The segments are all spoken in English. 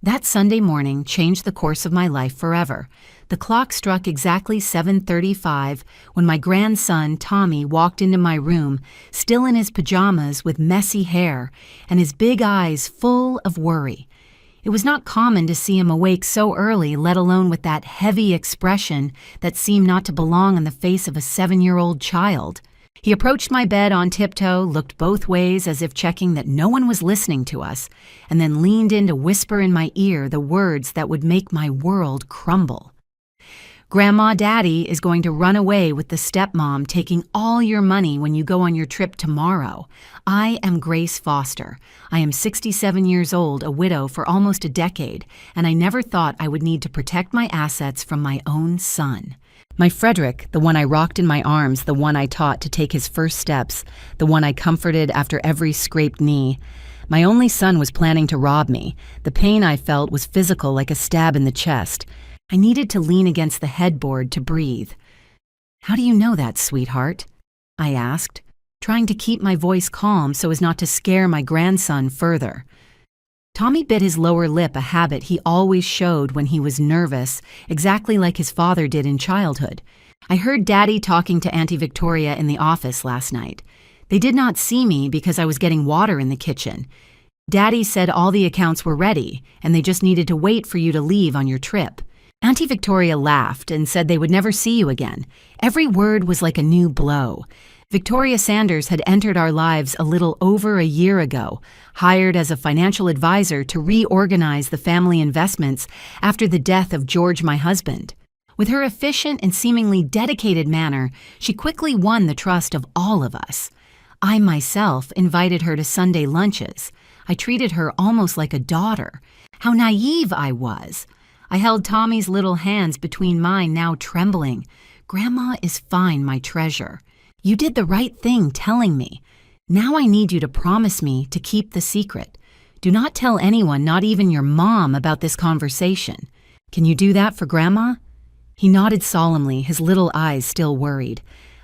That Sunday morning changed the course of my life forever. The clock struck exactly 7:35 when my grandson, Tommy, walked into my room, still in his pajamas with messy hair and his big eyes full of worry. It was not common to see him awake so early, let alone with that heavy expression that seemed not to belong on the face of a 7-year-old child. He approached my bed on tiptoe, looked both ways as if checking that no one was listening to us, and then leaned in to whisper in my ear the words that would make my world crumble. "Grandma Daddy is going to run away with the stepmom, taking all your money when you go on your trip tomorrow. I am Grace Foster. I am 67 years old, a widow for almost a decade, and I never thought I would need to protect my assets from my own son. My Frederick, the one I rocked in my arms, the one I taught to take his first steps, the one I comforted after every scraped knee. My only son was planning to rob me. The pain I felt was physical, like a stab in the chest. I needed to lean against the headboard to breathe. "How do you know that, sweetheart?" I asked, trying to keep my voice calm so as not to scare my grandson further. Tommy bit his lower lip, a habit he always showed when he was nervous, exactly like his father did in childhood. "I heard Daddy talking to Auntie Victoria in the office last night. They did not see me because I was getting water in the kitchen. Daddy said all the accounts were ready, and they just needed to wait for you to leave on your trip." Auntie Victoria laughed and said they would never see you again. Every word was like a new blow. Victoria Sanders had entered our lives a little over a year ago, hired as a financial advisor to reorganize the family investments after the death of George, my husband. With her efficient and seemingly dedicated manner, she quickly won the trust of all of us. I myself invited her to Sunday lunches. I treated her almost like a daughter. How naive I was. I held Tommy's little hands between mine, now trembling. "Grandma is fine, my treasure. You did the right thing telling me. Now I need you to promise me to keep the secret. Do not tell anyone, not even your mom, about this conversation. Can you do that for Grandma?" He nodded solemnly, his little eyes still worried.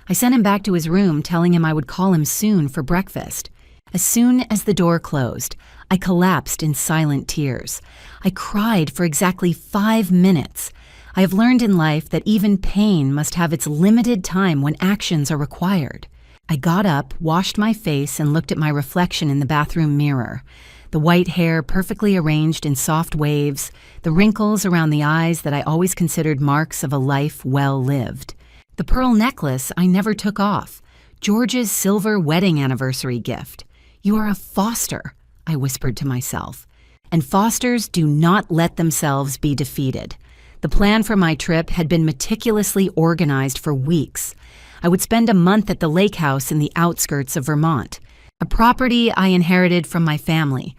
I sent him back to his room, telling him I would call him soon for breakfast. As soon as the door closed, I collapsed in silent tears. I cried for exactly 5 minutes. I have learned in life that even pain must have its limited time when actions are required. I got up, washed my face, and looked at my reflection in the bathroom mirror. The white hair perfectly arranged in soft waves, the wrinkles around the eyes that I always considered marks of a life well lived. The pearl necklace I never took off, George's silver wedding anniversary gift. "You are a Foster," I whispered to myself. And Fosters do not let themselves be defeated. The plan for my trip had been meticulously organized for weeks. I would spend a month at the lake house in the outskirts of Vermont, a property I inherited from my family.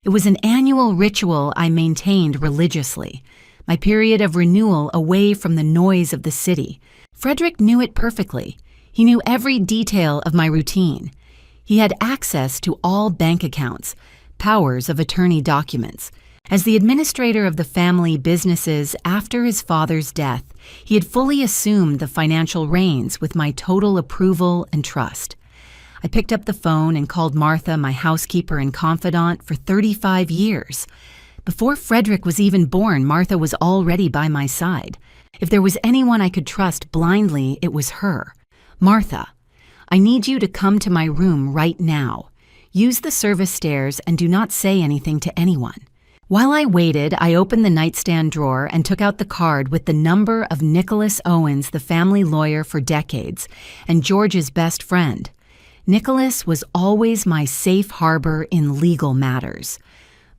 It was an annual ritual I maintained religiously, my period of renewal away from the noise of the city. Frederick knew it perfectly. He knew every detail of my routine. He had access to all bank accounts, powers of attorney documents. As the administrator of the family businesses after his father's death, he had fully assumed the financial reins with my total approval and trust. I picked up the phone and called Martha, my housekeeper and confidant, for 35 years. Before Frederick was even born, Martha was already by my side. If there was anyone I could trust blindly, it was her. "Martha, I need you to come to my room right now. Use the service stairs and do not say anything to anyone." While I waited, I opened the nightstand drawer and took out the card with the number of Nicholas Owens, the family lawyer for decades, and George's best friend. Nicholas was always my safe harbor in legal matters.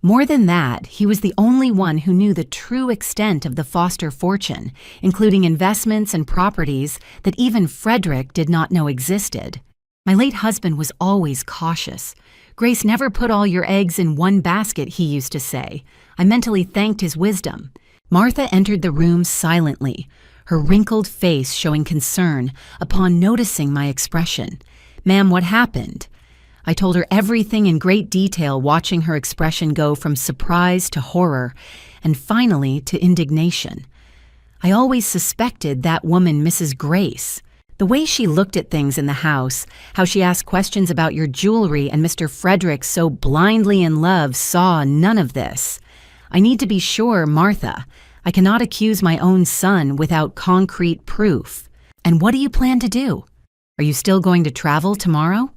More than that, he was the only one who knew the true extent of the Foster fortune, including investments and properties that even Frederick did not know existed. My late husband was always cautious. "Grace, never put all your eggs in one basket," he used to say. I mentally thanked his wisdom. Martha entered the room silently, her wrinkled face showing concern upon noticing my expression. "Ma'am, what happened?" I told her everything in great detail, watching her expression go from surprise to horror, and finally to indignation. I always suspected that woman, Mrs. Grace. The way she looked at things in the house, how she asked questions about your jewelry, and Mr. Frederick, so blindly in love, saw none of this. I need to be sure, Martha. I cannot accuse my own son without concrete proof. And what do you plan to do? Are you still going to travel tomorrow?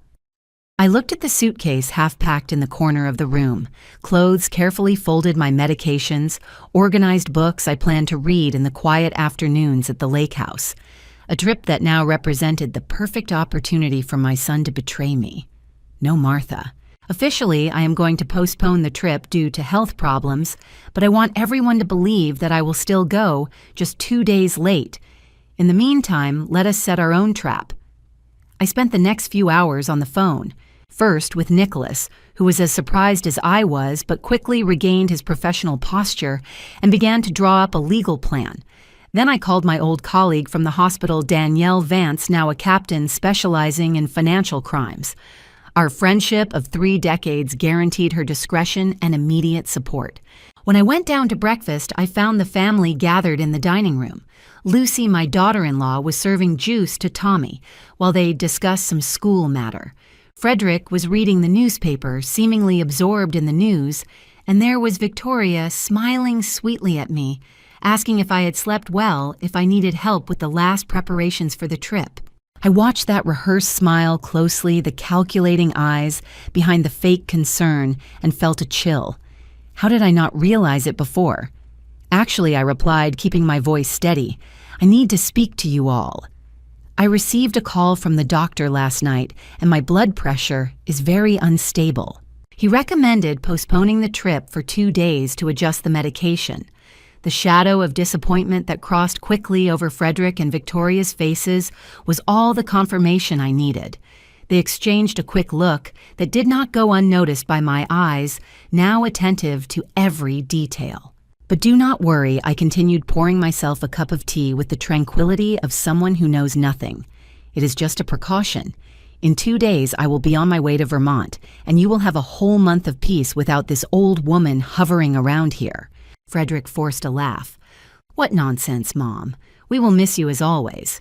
I looked at the suitcase half-packed in the corner of the room, clothes carefully folded, my medications, organized books I planned to read in the quiet afternoons at the lake house, a trip that now represented the perfect opportunity for my son to betray me. No Martha. Officially, I am going to postpone the trip due to health problems, but I want everyone to believe that I will still go, just 2 days late. In the meantime, let us set our own trap. I spent the next few hours on the phone. First with Nicholas, who was as surprised as I was but quickly regained his professional posture and began to draw up a legal plan. Then I called my old colleague from the hospital, Danielle Vance, now a captain specializing in financial crimes. Our friendship of 3 decades guaranteed her discretion and immediate support. When I went down to breakfast, I found the family gathered in the dining room. Lucy, my daughter-in-law, was serving juice to Tommy while they discussed some school matter. Frederick was reading the newspaper, seemingly absorbed in the news, and there was Victoria smiling sweetly at me, asking if I had slept well, if I needed help with the last preparations for the trip. I watched that rehearsed smile closely, the calculating eyes behind the fake concern, and felt a chill. How did I not realize it before? Actually, I replied, keeping my voice steady, I need to speak to you all. I received a call from the doctor last night, and my blood pressure is very unstable. He recommended postponing the trip for 2 days to adjust the medication. The shadow of disappointment that crossed quickly over Frederick and Victoria's faces was all the confirmation I needed. They exchanged a quick look that did not go unnoticed by my eyes, now attentive to every detail. But do not worry, I continued, pouring myself a cup of tea with the tranquility of someone who knows nothing. It is just a precaution. In 2 days, I will be on my way to Vermont, and you will have a whole month of peace without this old woman hovering around here. Frederick forced a laugh. What nonsense, Mom. We will miss you as always.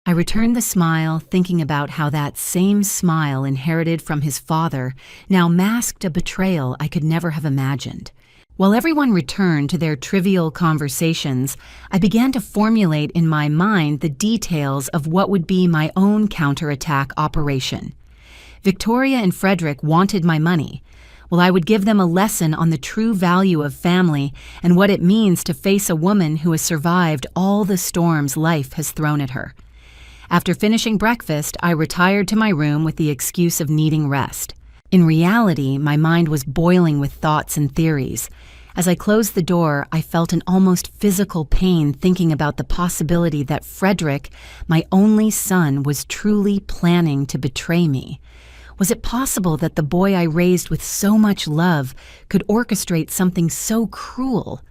I returned the smile, thinking about how that same smile inherited from his father now masked a betrayal I could never have imagined. While everyone returned to their trivial conversations, I began to formulate in my mind the details of what would be my own counterattack operation. Victoria and Frederick wanted my money. Well, I would give them a lesson on the true value of family and what it means to face a woman who has survived all the storms life has thrown at her. After finishing breakfast, I retired to my room with the excuse of needing rest. In reality, my mind was boiling with thoughts and theories. As I closed the door, I felt an almost physical pain thinking about the possibility that Frederick, my only son, was truly planning to betray me. Was it possible that the boy I raised with so much love could orchestrate something so cruel?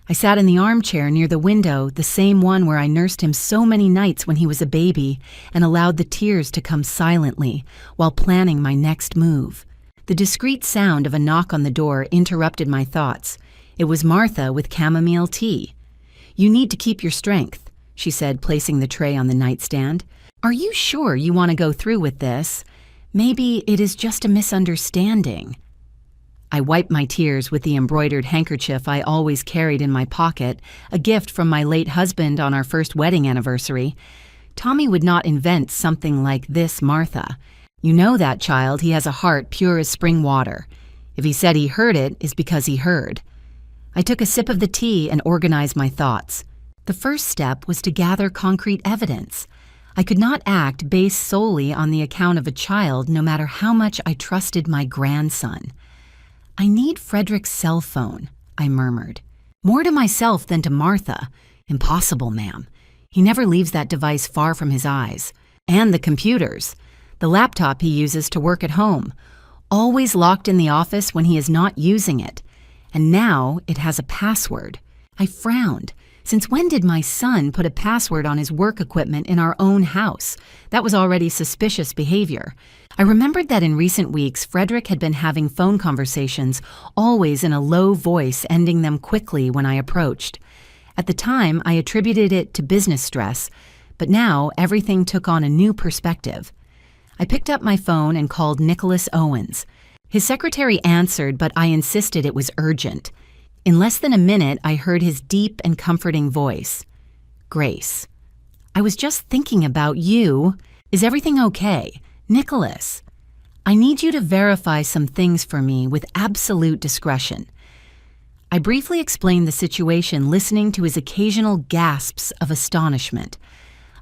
I sat in the armchair near the window, the same one where I nursed him so many nights when he was a baby, and allowed the tears to come silently while planning my next move. The discreet sound of a knock on the door interrupted my thoughts. It was Martha with chamomile tea. "You need to keep your strength," she said, placing the tray on the nightstand. "Are you sure you want to go through with this? Maybe it is just a misunderstanding." I wiped my tears with the embroidered handkerchief I always carried in my pocket, a gift from my late husband on our first wedding anniversary. Tommy would not invent something like this, Martha. You know that child, he has a heart pure as spring water. If he said he heard it, it's because he heard. I took a sip of the tea and organized my thoughts. The first step was to gather concrete evidence. I could not act based solely on the account of a child, no matter how much I trusted my grandson. "I need Frederick's cell phone," I murmured. "More to myself than to Martha. Impossible, ma'am. He never leaves that device far from his eyes. And the computers. The laptop he uses to work at home. Always locked in the office when he is not using it. And now it has a password." I frowned. Since when did my son put a password on his work equipment in our own house? That was already suspicious behavior. I remembered that in recent weeks, Frederick had been having phone conversations, always in a low voice, ending them quickly when I approached. At the time, I attributed it to business stress, but now everything took on a new perspective. I picked up my phone and called Nicholas Owens. His secretary answered, but I insisted it was urgent. In less than a minute, I heard his deep and comforting voice. "Grace, I was just thinking about you. Is everything okay? Nicholas, I need you to verify some things for me with absolute discretion." I briefly explained the situation, listening to his occasional gasps of astonishment.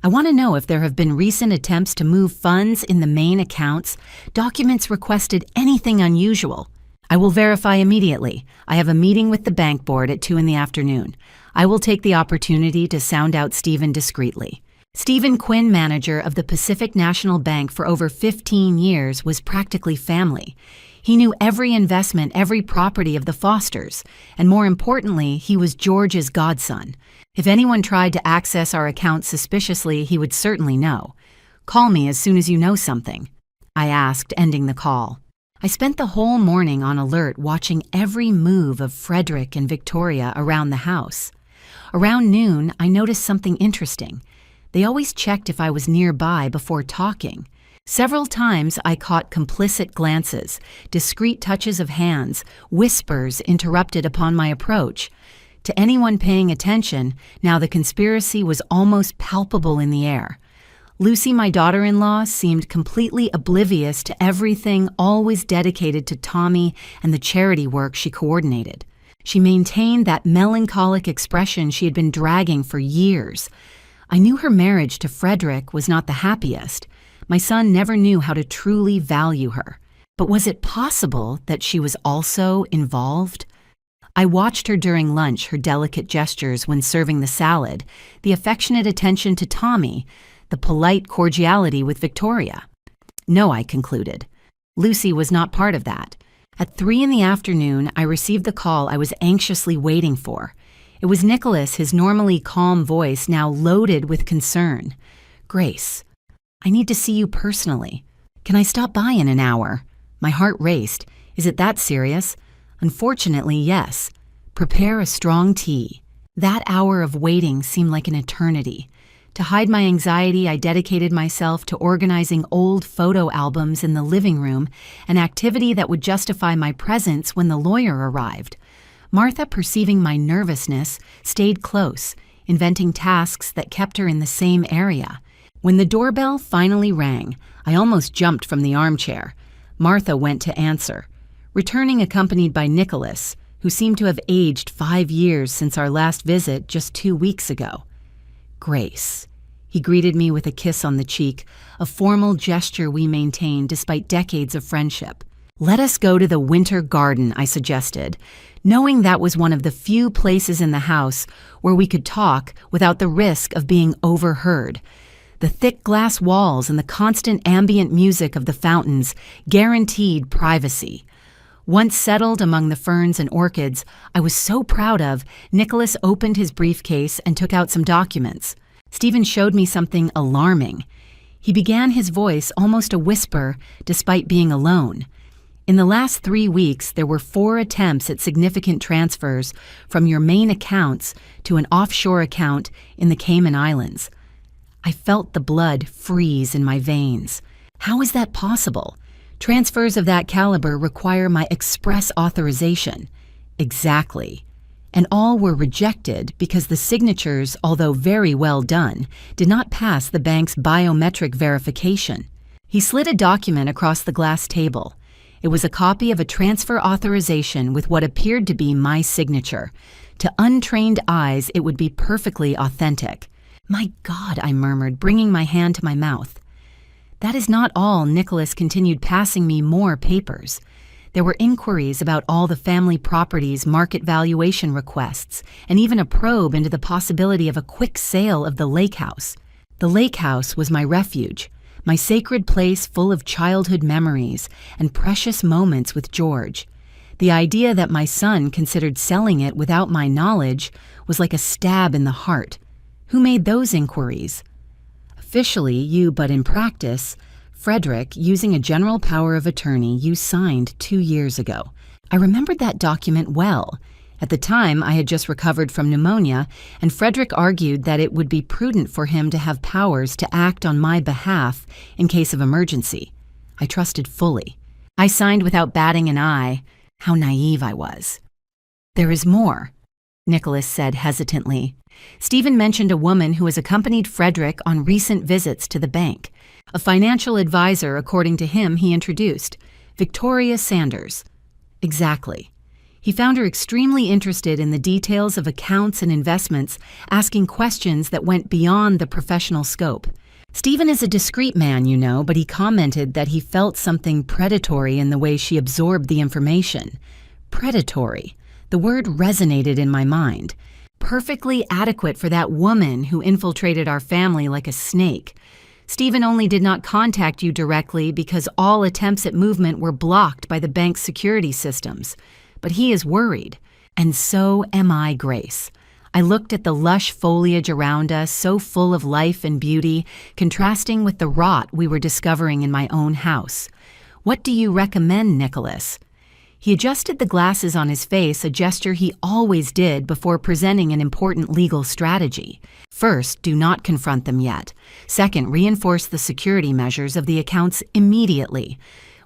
"I want to know if there have been recent attempts to move funds in the main accounts, documents requested, anything unusual." "I will verify immediately. I have a meeting with the bank board at 2 in the afternoon. I will take the opportunity to sound out Stephen discreetly." Stephen Quinn, manager of the Pacific National Bank for over 15 years, was practically family. He knew every investment, every property of the Fosters, and more importantly, he was George's godson. If anyone tried to access our account suspiciously, he would certainly know. "Call me as soon as you know something," I asked, ending the call. I spent the whole morning on alert, watching every move of Frederick and Victoria around the house. Around noon, I noticed something interesting. They always checked if I was nearby before talking. Several times I caught complicit glances, discreet touches of hands, whispers interrupted upon my approach. To anyone paying attention, now the conspiracy was almost palpable in the air. Lucy, my daughter-in-law, seemed completely oblivious to everything, always dedicated to Tommy and the charity work she coordinated. She maintained that melancholic expression she had been dragging for years. I knew her marriage to Frederick was not the happiest. My son never knew how to truly value her. But was it possible that she was also involved? I watched her during lunch, her delicate gestures when serving the salad, the affectionate attention to Tommy, the polite cordiality with Victoria. No, I concluded. Lucy was not part of that. At 3 in the afternoon, I received the call I was anxiously waiting for. It was Nicholas, his normally calm voice now loaded with concern. "Grace, I need to see you personally. Can I stop by in an hour?" My heart raced. "Is it that serious?" "Unfortunately, yes. Prepare a strong tea." That hour of waiting seemed like an eternity. To hide my anxiety, I dedicated myself to organizing old photo albums in the living room, an activity that would justify my presence when the lawyer arrived. Martha, perceiving my nervousness, stayed close, inventing tasks that kept her in the same area. When the doorbell finally rang, I almost jumped from the armchair. Martha went to answer, returning accompanied by Nicholas, who seemed to have aged 5 years since our last visit just 2 weeks ago. "Grace." He greeted me with a kiss on the cheek, a formal gesture we maintained despite decades of friendship. "Let us go to the winter garden," I suggested, knowing that was one of the few places in the house where we could talk without the risk of being overheard. The thick glass walls and the constant ambient music of the fountains guaranteed privacy. Once settled among the ferns and orchids I was so proud of, Nicholas opened his briefcase and took out some documents. Stephen showed me something alarming. He began, his voice almost a whisper, despite being alone. In the last 3 weeks, there were 4 attempts at significant transfers from your main accounts to an offshore account in the Cayman Islands. I felt the blood freeze in my veins. How is that possible? Transfers of that caliber require my express authorization. Exactly. And all were rejected because the signatures, although very well done, did not pass the bank's biometric verification. He slid a document across the glass table. It was a copy of a transfer authorization with what appeared to be my signature. To untrained eyes, it would be perfectly authentic. "My God," I murmured, bringing my hand to my mouth. That is not all. Nicholas continued passing me more papers. There were inquiries about all the family properties, market valuation requests, and even a probe into the possibility of a quick sale of the lake house. The lake house was my refuge, my sacred place full of childhood memories and precious moments with George. The idea that my son considered selling it without my knowledge was like a stab in the heart. Who made those inquiries? Officially, you, but in practice, Frederick, using a general power of attorney you signed 2 years ago. I remembered that document well. At the time, I had just recovered from pneumonia, and Frederick argued that it would be prudent for him to have powers to act on my behalf in case of emergency. I trusted fully. I signed without batting an eye. How naive I was. There is more, Nicholas said hesitantly. Stephen mentioned a woman who has accompanied Frederick on recent visits to the bank. A financial advisor, according to him, he introduced, Victoria Sanders. Exactly. He found her extremely interested in the details of accounts and investments, asking questions that went beyond the professional scope. Stephen is a discreet man, you know, but he commented that he felt something predatory in the way she absorbed the information. Predatory. The word resonated in my mind. Perfectly adequate for that woman who infiltrated our family like a snake. Stephen only did not contact you directly because all attempts at movement were blocked by the bank's security systems. But he is worried, and so am I, Grace. I looked at the lush foliage around us, so full of life and beauty, contrasting with the rot we were discovering in my own house. What do you recommend, Nicholas? He adjusted the glasses on his face, a gesture he always did before presenting an important legal strategy. First, do not confront them yet. Second, reinforce the security measures of the accounts immediately.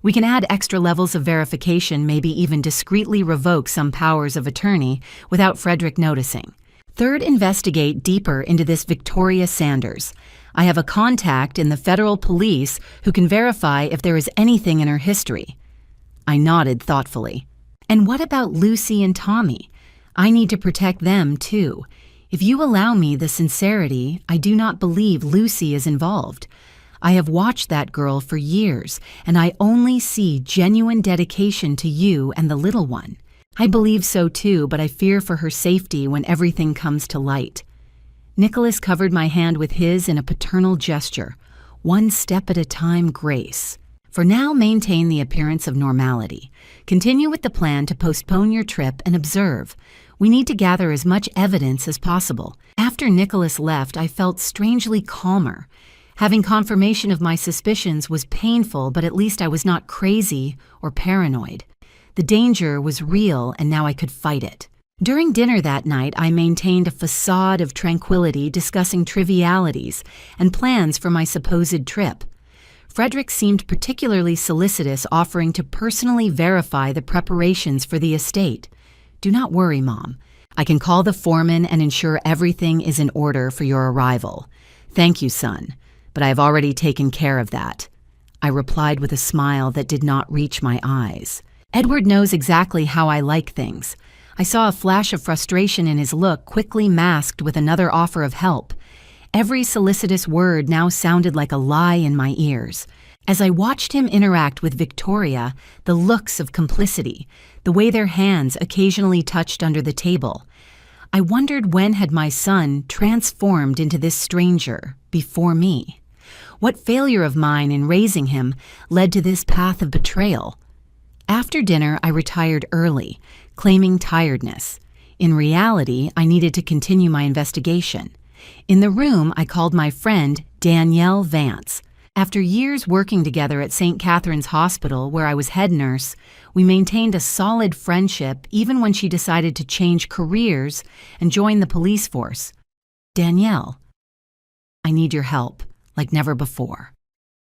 We can add extra levels of verification, maybe even discreetly revoke some powers of attorney without Frederick noticing. Third, investigate deeper into this Victoria Sanders. I have a contact in the federal police who can verify if there is anything in her history. I nodded thoughtfully. And what about Lucy and Tommy? I need to protect them, too. If you allow me the sincerity, I do not believe Lucy is involved. I have watched that girl for years, and I only see genuine dedication to you and the little one. I believe so too, but I fear for her safety when everything comes to light. Nicholas covered my hand with his in a paternal gesture. One step at a time, Grace. For now, maintain the appearance of normality. Continue with the plan to postpone your trip and observe. We need to gather as much evidence as possible. After Nicholas left, I felt strangely calmer. Having confirmation of my suspicions was painful, but at least I was not crazy or paranoid. The danger was real, and now I could fight it. During dinner that night, I maintained a facade of tranquility, discussing trivialities and plans for my supposed trip. Frederick seemed particularly solicitous, offering to personally verify the preparations for the estate. Do not worry, Mom. I can call the foreman and ensure everything is in order for your arrival. Thank you, son, but I have already taken care of that. I replied with a smile that did not reach my eyes. Edward knows exactly how I like things. I saw a flash of frustration in his look, quickly masked with another offer of help. Every solicitous word now sounded like a lie in my ears. As I watched him interact with Victoria, the looks of complicity, the way their hands occasionally touched under the table, I wondered when had my son transformed into this stranger before me? What failure of mine in raising him led to this path of betrayal? After dinner, I retired early, claiming tiredness. In reality, I needed to continue my investigation. In the room, I called my friend Danielle Vance. After years working together at St. Catherine's Hospital, where I was head nurse, we maintained a solid friendship even when she decided to change careers and join the police force. Danielle, I need your help, like never before.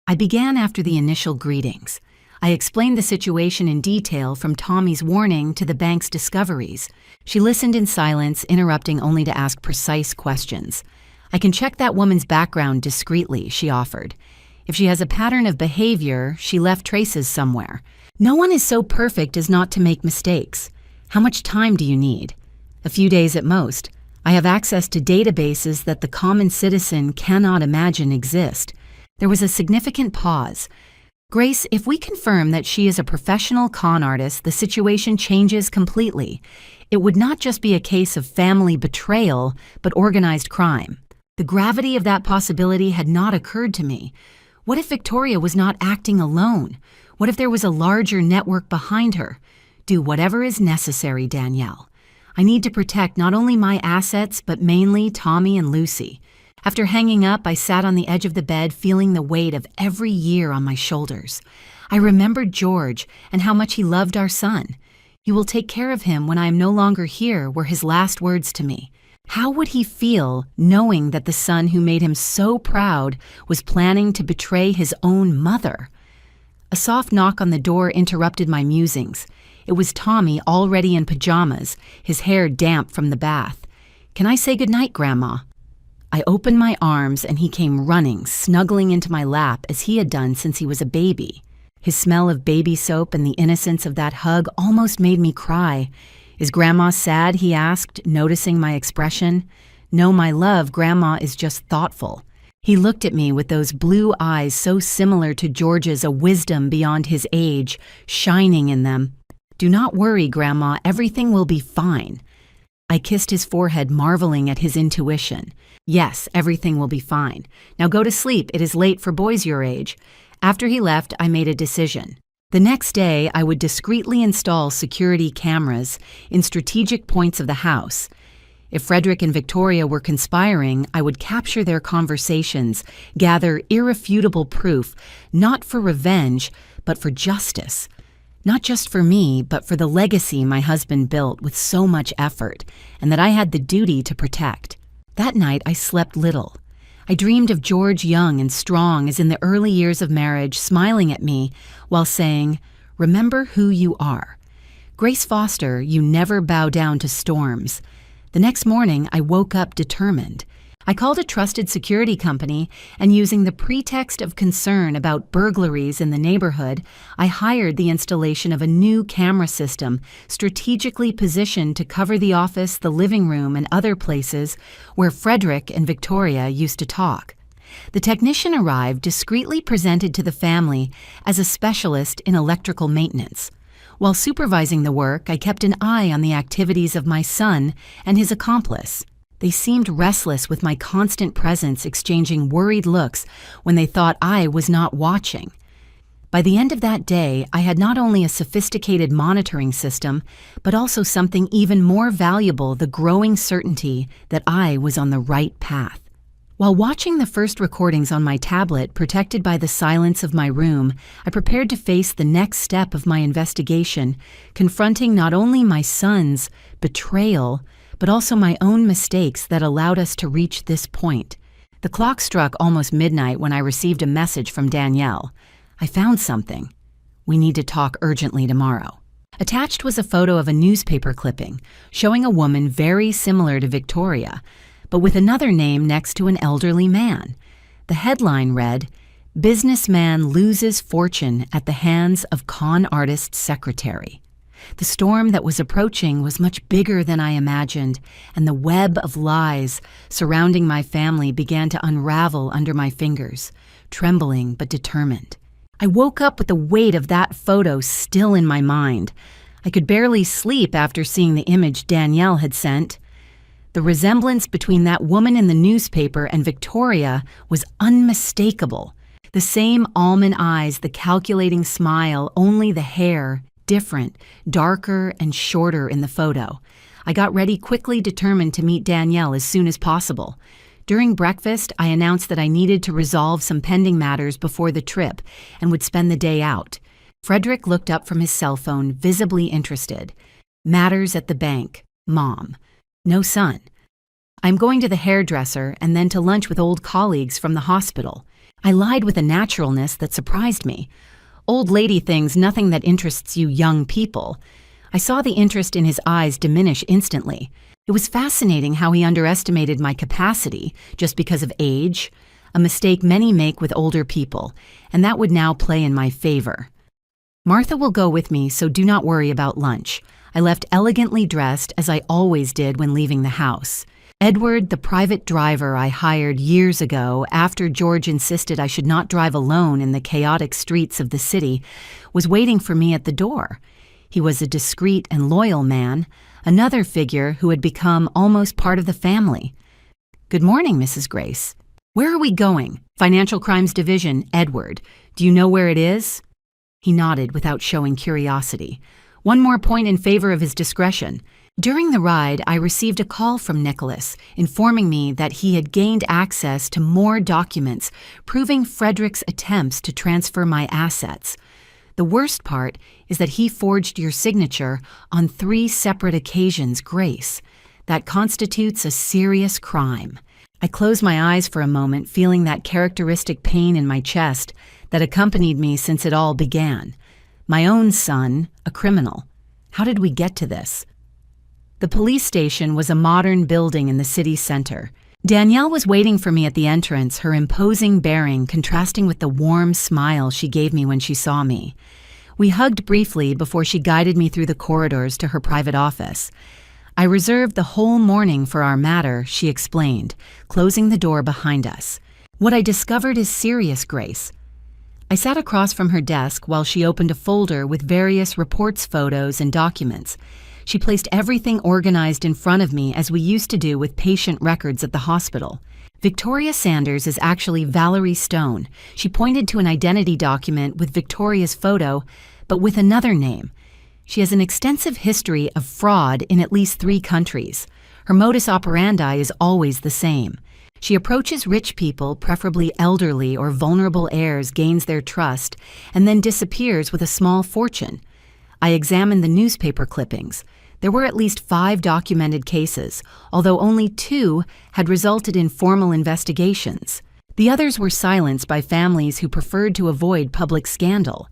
I began after the initial greetings. I explained the situation in detail, from Tommy's warning to the bank's discoveries. She listened in silence, interrupting only to ask precise questions. I can check that woman's background discreetly, she offered. If she has a pattern of behavior, she left traces somewhere. No one is so perfect as not to make mistakes. How much time do you need? A few days at most. I have access to databases that the common citizen cannot imagine exist. There was a significant pause. Grace, if we confirm that she is a professional con artist, the situation changes completely. It would not just be a case of family betrayal, but organized crime. The gravity of that possibility had not occurred to me. What if Victoria was not acting alone? What if there was a larger network behind her? Do whatever is necessary, Danielle. I need to protect not only my assets, but mainly Tommy and Lucy. After hanging up, I sat on the edge of the bed, feeling the weight of every year on my shoulders. I remembered George and how much he loved our son. "You will take care of him when I am no longer here," were his last words to me. How would he feel knowing that the son who made him so proud was planning to betray his own mother? A soft knock on the door interrupted my musings. It was Tommy already in pajamas, his hair damp from the bath. "Can I say goodnight, Grandma?" I opened my arms and he came running, snuggling into my lap as he had done since he was a baby. His smell of baby soap and the innocence of that hug almost made me cry. "Is Grandma sad?" he asked, noticing my expression. "No, my love, Grandma is just thoughtful." He looked at me with those blue eyes so similar to George's, a wisdom beyond his age, shining in them. "Do not worry, Grandma, everything will be fine." I kissed his forehead, marveling at his intuition. "Yes, everything will be fine. Now go to sleep, it is late for boys your age." After he left, I made a decision. The next day, I would discreetly install security cameras in strategic points of the house. If Frederick and Victoria were conspiring, I would capture their conversations, gather irrefutable proof, not for revenge, but for justice. Not just for me, but for the legacy my husband built with so much effort, and that I had the duty to protect. That night, I slept little. I dreamed of George young and strong as in the early years of marriage, smiling at me while saying, "Remember who you are. Grace Foster, you never bow down to storms." The next morning, I woke up determined. I called a trusted security company, and using the pretext of concern about burglaries in the neighborhood, I hired the installation of a new camera system strategically positioned to cover the office, the living room, and other places where Frederick and Victoria used to talk. The technician arrived discreetly presented to the family as a specialist in electrical maintenance. While supervising the work, I kept an eye on the activities of my son and his accomplice. They seemed restless with my constant presence, exchanging worried looks when they thought I was not watching. By the end of that day, I had not only a sophisticated monitoring system, but also something even more valuable, the growing certainty that I was on the right path. While watching the first recordings on my tablet, protected by the silence of my room, I prepared to face the next step of my investigation, confronting not only my son's betrayal, but also my own mistakes that allowed us to reach this point. The clock struck almost midnight when I received a message from Danielle. "I found something. We need to talk urgently tomorrow." Attached was a photo of a newspaper clipping showing a woman very similar to Victoria, but with another name next to an elderly man. The headline read, "Businessman loses fortune at the hands of con artist's secretary." The storm that was approaching was much bigger than I imagined, and the web of lies surrounding my family began to unravel under my fingers, trembling but determined. I woke up with the weight of that photo still in my mind. I could barely sleep after seeing the image Danielle had sent. The resemblance between that woman in the newspaper and Victoria was unmistakable. The same almond eyes, the calculating smile, only the hair different, darker and shorter in the photo. I got ready quickly, determined to meet Danielle as soon as possible. During breakfast, I announced that I needed to resolve some pending matters before the trip and would spend the day out. Frederick looked up from his cell phone, visibly interested. "Matters at the bank. Mom. No, son. I'm going to the hairdresser and then to lunch with old colleagues from the hospital." I lied with a naturalness that surprised me. "Old lady things, nothing that interests you young people." I saw the interest in his eyes diminish instantly. It was fascinating how he underestimated my capacity just because of age, a mistake many make with older people, and that would now play in my favor. "Martha will go with me, so do not worry about lunch." I left elegantly dressed, as I always did when leaving the house. Edward, the private driver I hired years ago after George insisted I should not drive alone in the chaotic streets of the city, was waiting for me at the door. He was a discreet and loyal man, another figure who had become almost part of the family. "Good morning, Mrs. Grace." "Where are we going?" "Financial Crimes Division, Edward. Do you know where it is?" He nodded without showing curiosity. One more point in favor of his discretion. During the ride, I received a call from Nicholas, informing me that he had gained access to more documents proving Frederick's attempts to transfer my assets. The worst part is that he forged your signature on 3 separate occasions, Grace. That constitutes a serious crime. I closed my eyes for a moment, feeling that characteristic pain in my chest that accompanied me since it all began. My own son, a criminal. How did we get to this? The police station was a modern building in the city center. Danielle was waiting for me at the entrance, her imposing bearing contrasting with the warm smile she gave me when she saw me. We hugged briefly before she guided me through the corridors to her private office. I reserved the whole morning for our matter, she explained, closing the door behind us. What I discovered is serious, Grace. I sat across from her desk while she opened a folder with various reports, photos, and documents. She placed everything organized in front of me as we used to do with patient records at the hospital. Victoria Sanders is actually Valerie Stone. She pointed to an identity document with Victoria's photo, but with another name. She has an extensive history of fraud in at least 3 countries. Her modus operandi is always the same. She approaches rich people, preferably elderly or vulnerable heirs, gains their trust, and then disappears with a small fortune. I examined the newspaper clippings. There were at least 5 documented cases, although only 2 had resulted in formal investigations. The others were silenced by families who preferred to avoid public scandal.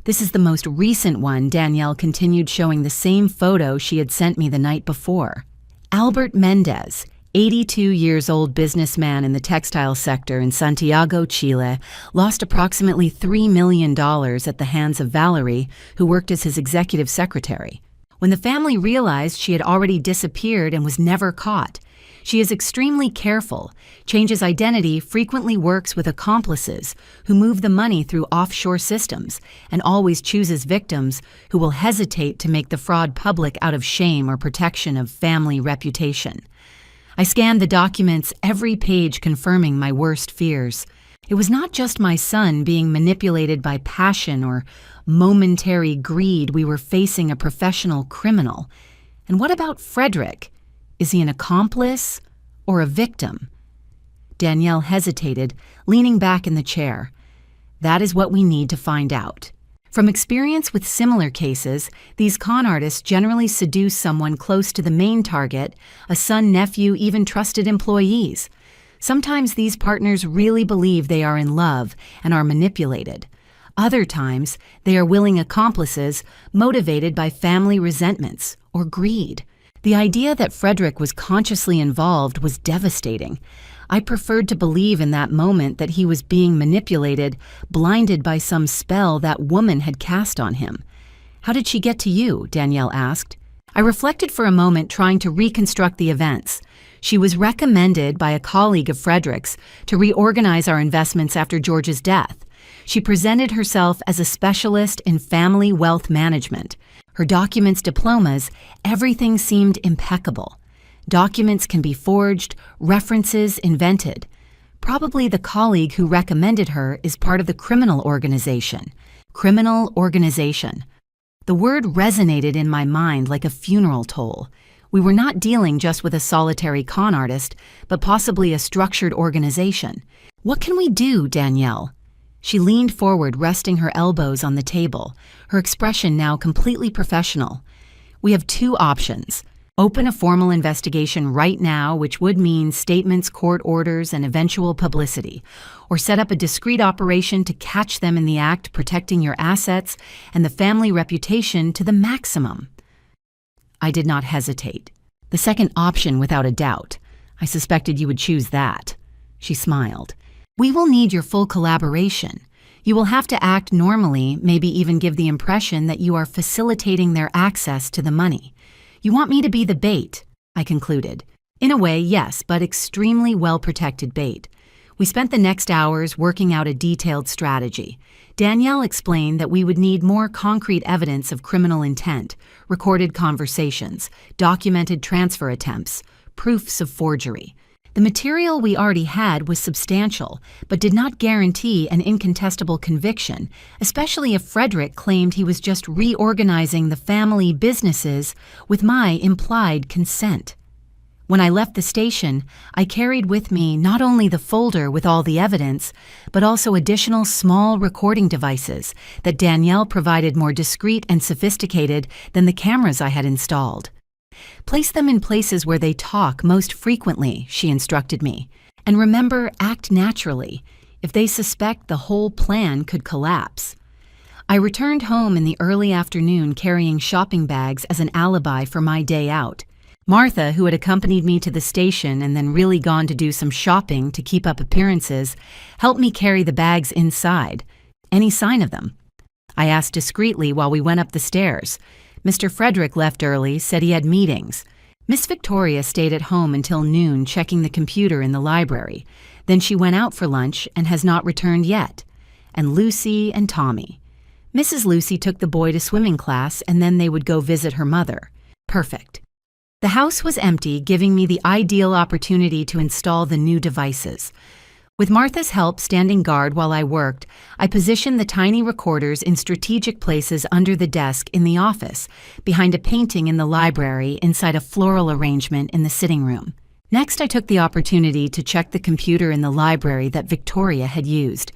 This is the most recent one, Danielle continued, showing the same photo she had sent me the night before. Albert Mendez, 82 years old businessman in the textile sector in Santiago, Chile, lost approximately $3 million at the hands of Valerie, who worked as his executive secretary. When the family realized she had already disappeared and was never caught, she is extremely careful, changes identity, frequently works with accomplices who move the money through offshore systems, and always chooses victims who will hesitate to make the fraud public out of shame or protection of family reputation. I scanned the documents, every page confirming my worst fears. It was not just my son being manipulated by passion or momentary greed. We were facing a professional criminal. And what about Frederick? Is he an accomplice or a victim? Danielle hesitated, leaning back in the chair. That is what we need to find out. From experience with similar cases, these con artists generally seduce someone close to the main target, a son, nephew, even trusted employees. Sometimes these partners really believe they are in love and are manipulated. Other times, they are willing accomplices motivated by family resentments or greed. The idea that Frederick was consciously involved was devastating. I preferred to believe in that moment that he was being manipulated, blinded by some spell that woman had cast on him. How did she get to you? Danielle asked. I reflected for a moment, trying to reconstruct the events. She was recommended by a colleague of Frederick's to reorganize our investments after George's death. She presented herself as a specialist in family wealth management. Her documents, diplomas, everything seemed impeccable. Documents can be forged, references invented. Probably the colleague who recommended her is part of the criminal organization. Criminal organization. The word resonated in my mind like a funeral toll. We were not dealing just with a solitary con artist, but possibly a structured organization. What can we do, Danielle? She leaned forward, resting her elbows on the table, her expression now completely professional. We have 2 options. Open a formal investigation right now, which would mean statements, court orders, and eventual publicity, or set up a discreet operation to catch them in the act, protecting your assets and the family reputation to the maximum. I did not hesitate. The second option, without a doubt. I suspected you would choose that. She smiled. We will need your full collaboration. You will have to act normally, maybe even give the impression that you are facilitating their access to the money. You want me to be the bait, I concluded. In a way, yes, but extremely well-protected bait. We spent the next hours working out a detailed strategy. Danielle explained that we would need more concrete evidence of criminal intent, recorded conversations, documented transfer attempts, proofs of forgery. The material we already had was substantial, but did not guarantee an incontestable conviction, especially if Frederick claimed he was just reorganizing the family businesses with my implied consent. When I left the station, I carried with me not only the folder with all the evidence, but also additional small recording devices that Danielle provided, more discreet and sophisticated than the cameras I had installed. Place them in places where they talk most frequently, she instructed me. And remember, act naturally. If they suspect, the whole plan could collapse. I returned home in the early afternoon carrying shopping bags as an alibi for my day out. Martha, who had accompanied me to the station and then really gone to do some shopping to keep up appearances, helped me carry the bags inside. Any sign of them? I asked discreetly while we went up the stairs. Mr. Frederick left early, said he had meetings. Miss Victoria stayed at home until noon checking the computer in the library. Then she went out for lunch and has not returned yet. And Lucy and Tommy. Mrs. Lucy took the boy to swimming class and then they would go visit her mother. Perfect. The house was empty, giving me the ideal opportunity to install the new devices. With Martha's help standing guard while I worked, I positioned the tiny recorders in strategic places under the desk in the office, behind a painting in the library, inside a floral arrangement in the sitting room. Next, I took the opportunity to check the computer in the library that Victoria had used.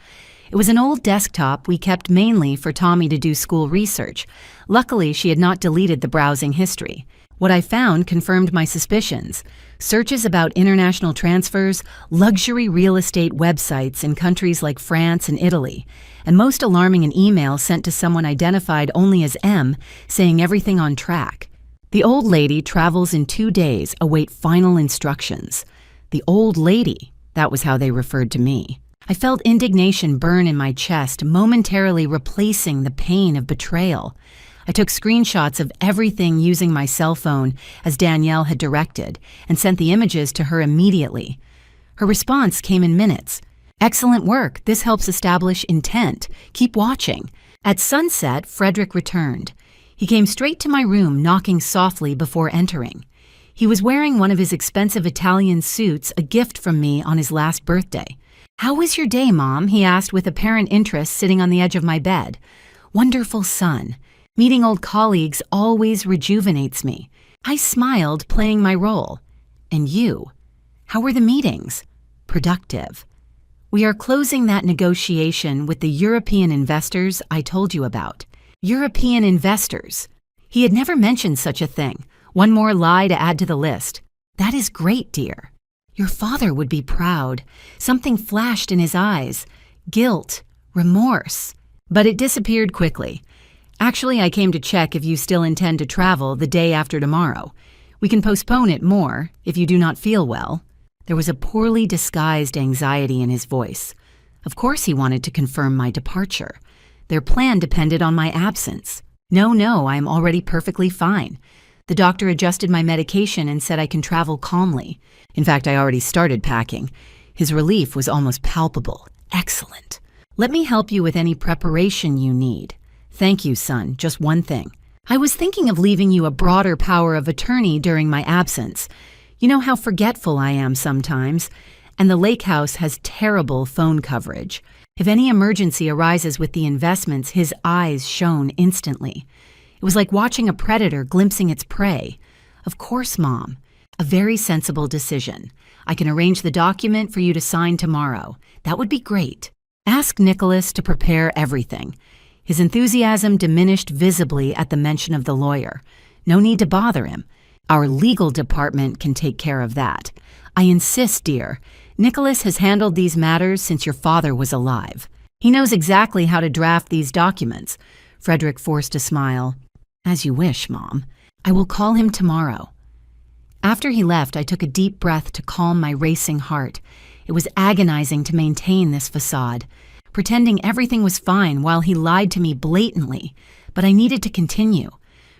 It was an old desktop we kept mainly for Tommy to do school research. Luckily, she had not deleted the browsing history. What I found confirmed my suspicions. Searches about international transfers, luxury real estate websites in countries like France and Italy, and most alarming, an email sent to someone identified only as M, saying everything on track. The old lady travels in 2 days, await final instructions. The old lady, that was how they referred to me. I felt indignation burn in my chest, momentarily replacing the pain of betrayal. I took screenshots of everything using my cell phone as Danielle had directed and sent the images to her immediately. Her response came in minutes. Excellent work. This helps establish intent. Keep watching. At sunset, Frederick returned. He came straight to my room, knocking softly before entering. He was wearing one of his expensive Italian suits, a gift from me on his last birthday. "How was your day, Mom?" he asked with apparent interest, sitting on the edge of my bed. "Wonderful, son. Meeting old colleagues always rejuvenates me." I smiled, playing my role. "And you? How were the meetings?" "Productive. We are closing that negotiation with the European investors I told you about." European investors. He had never mentioned such a thing. One more lie to add to the list. "That is great, dear. Your father would be proud." Something flashed in his eyes. Guilt. Remorse. But it disappeared quickly. "Actually, I came to check if you still intend to travel the day after tomorrow. We can postpone it more if you do not feel well." There was a poorly disguised anxiety in his voice. Of course he wanted to confirm my departure. Their plan depended on my absence. No, I am already perfectly fine. The doctor adjusted my medication and said I can travel calmly. In fact, I already started packing. His relief was almost palpable. "Excellent. Let me help you with any preparation you need." "Thank you, son. Just one thing. I was thinking of leaving you a broader power of attorney during my absence. You know how forgetful I am sometimes, and the lake house has terrible phone coverage. If any emergency arises with the investments, his eyes shone instantly. It was like watching a predator glimpsing its prey. Of course, Mom. A very sensible decision. I can arrange the document for you to sign tomorrow. That would be great. Ask Nicholas to prepare everything." His enthusiasm diminished visibly at the mention of the lawyer. "No need to bother him. Our legal department can take care of that. I insist, dear. Nicholas has handled these matters since your father was alive. He knows exactly how to draft these documents." Frederick forced a smile. "As you wish, Mom. I will call him tomorrow." After he left, I took a deep breath to calm my racing heart. It was agonizing to maintain this facade, pretending everything was fine while he lied to me blatantly, but I needed to continue.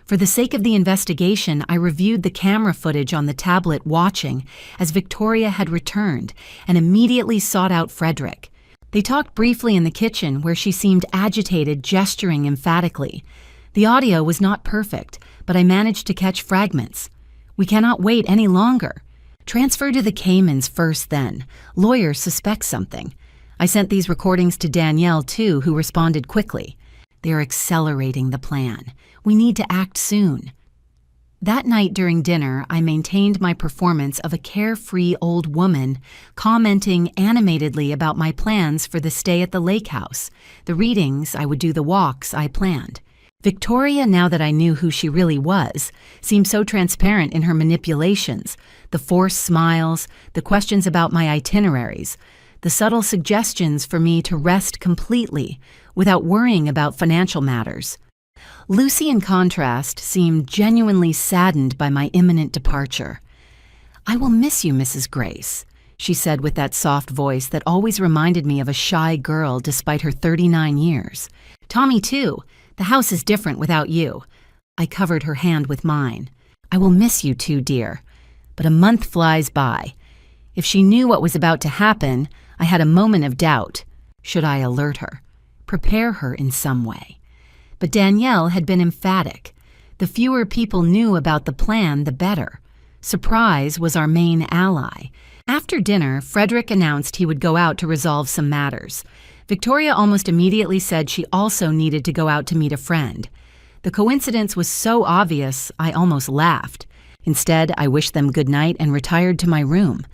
For the sake of the investigation, I reviewed the camera footage on the tablet watching as Victoria had returned and immediately sought out Frederick. They talked briefly in the kitchen where she seemed agitated, gesturing emphatically. The audio was not perfect, but I managed to catch fragments. "We cannot wait any longer. Transfer to the Caymans first then. Lawyers suspect something." I sent these recordings to Danielle too, who responded quickly. "They are accelerating the plan. We need to act soon." That night during dinner, I maintained my performance of a carefree old woman, commenting animatedly about my plans for the stay at the lake house, the readings, I would do the walks I planned. Victoria, now that I knew who she really was, seemed so transparent in her manipulations, the forced smiles, the questions about my itineraries. the subtle suggestions for me to rest completely without worrying about financial matters. Lucy, in contrast, seemed genuinely saddened by my imminent departure. "I will miss you, Mrs. Grace," she said with that soft voice that always reminded me of a shy girl despite her 39 years. "Tommy, too. The house is different without you." I covered her hand with mine. "I will miss you too, dear." But a month flies by. If she knew what was about to happen, I had a moment of doubt. Should I alert her? Prepare her in some way? But Danielle had been emphatic. The fewer people knew about the plan, the better. Surprise was our main ally. After dinner, Frederick announced he would go out to resolve some matters. Victoria almost immediately said she also needed to go out to meet a friend. The coincidence was so obvious, I almost laughed. Instead, I wished them good night and retired to my room.